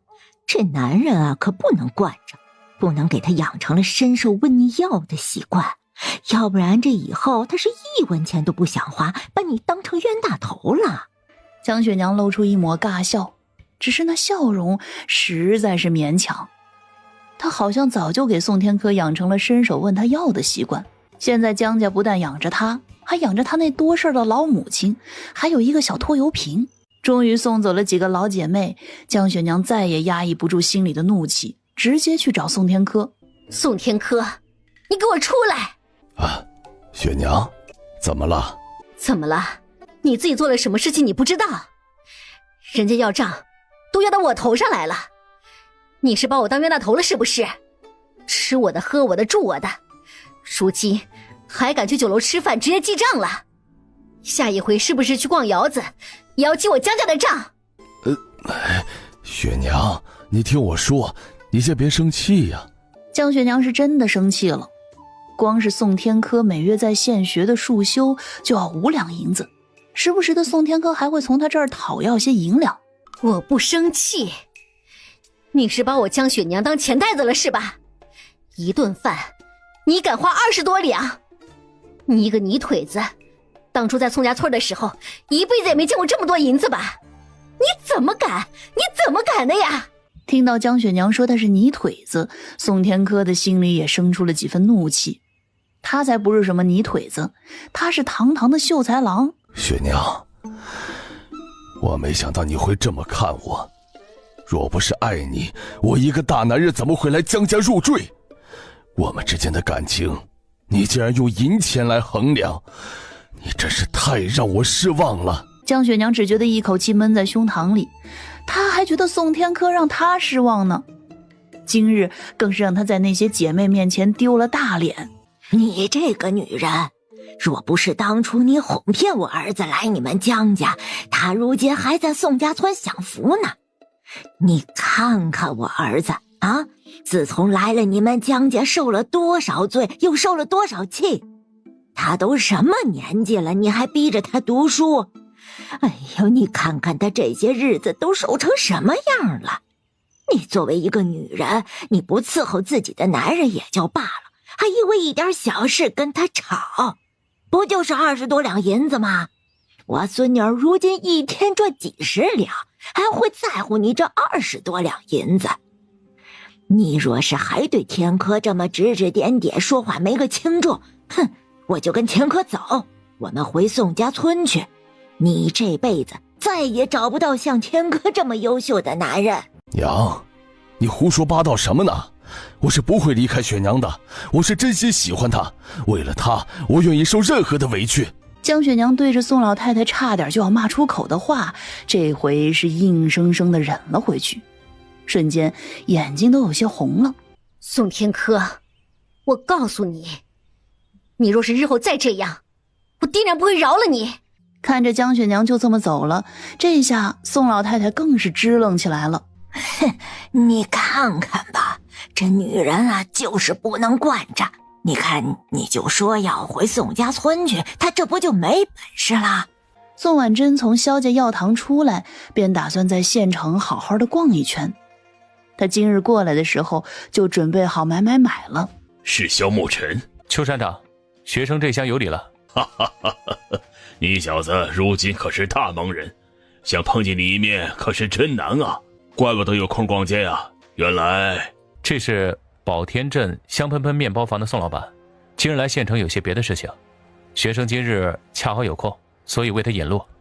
这男人啊可不能惯着，不能给他养成了深受瘟疫药的习惯，要不然这以后他是1文钱都不想花，把你当成冤大头了。江雪娘露出一抹尬笑，只是那笑容实在是勉强。她好像早就给宋天科养成了伸手问他要的习惯，现在江家不但养着他，还养着他那多事的老母亲，还有一个小拖油瓶。终于送走了几个老姐妹，江雪娘再也压抑不住心里的怒气，直接去找宋天科。宋天科，你给我出来！啊，雪娘，怎么了？怎么了？你自己做了什么事情你不知道？人家要账都要到我头上来了，你是把我当冤大头了是不是？吃我的喝我的住我的，如今还敢去酒楼吃饭直接记账了，下一回是不是去逛窑子也要记我江家的账？雪娘，你听我说，你先别生气呀。江雪娘是真的生气了，光是宋天科每月在县学的束修就要5两银子，时不时的宋天科还会从他这儿讨要些银两。我不生气，你是把我江雪娘当钱袋子了是吧？一顿饭你敢花20多两？你一个泥腿子，当初在宋家村的时候一辈子也没见过这么多银子吧？你怎么敢的呀？听到江雪娘说他是泥腿子，宋天科的心里也生出了几分怒气。他才不是什么泥腿子，他是堂堂的秀才郎。雪娘，我没想到你会这么看我。若不是爱你，我一个大男人怎么会来江家入赘？我们之间的感情，你竟然用银钱来衡量，你真是太让我失望了。江雪娘只觉得一口气闷在胸膛里，她还觉得宋天科让她失望呢。今日更是让她在那些姐妹面前丢了大脸。你这个女人，若不是当初你哄骗我儿子来你们江家，他如今还在宋家村享福呢。你看看我儿子啊，自从来了你们江家，受了多少罪，又受了多少气。他都什么年纪了，你还逼着他读书？哎呦，你看看他这些日子都受成什么样了。你作为一个女人，你不伺候自己的男人也就罢了，还因为一点小事跟他吵，不就是20多两银子吗？我孙女儿如今一天赚几十两，还会在乎你这20多两银子？你若是还对天科这么指指点点，说话没个轻重，哼，我就跟天科走，我们回宋家村去。你这辈子再也找不到像天科这么优秀的男人。娘，你胡说八道什么呢？我是不会离开雪娘的，我是真心喜欢她，为了她，我愿意受任何的委屈。江雪娘对着宋老太太差点就要骂出口的话，这回是硬生生的忍了回去，瞬间眼睛都有些红了。宋天科，我告诉你，你若是日后再这样，我定然不会饶了你。看着江雪娘就这么走了，这下宋老太太更是支棱起来了。哼，你看看吧，这女人啊，就是不能惯着。你看，你就说要回宋家村去，她这不就没本事了？宋婉珍从萧家药堂出来，便打算在县城好好的逛一圈。她今日过来的时候，就准备好买了。是萧沐尘。邱山长，学生这厢有礼了。哈哈哈哈！你小子如今可是大忙人，想碰见你一面可是真难啊！怪不得有空逛街啊！原来这是宝天镇香喷喷面包房的宋老板，今日来县城有些别的事情，学生今日恰好有空，所以为他引路。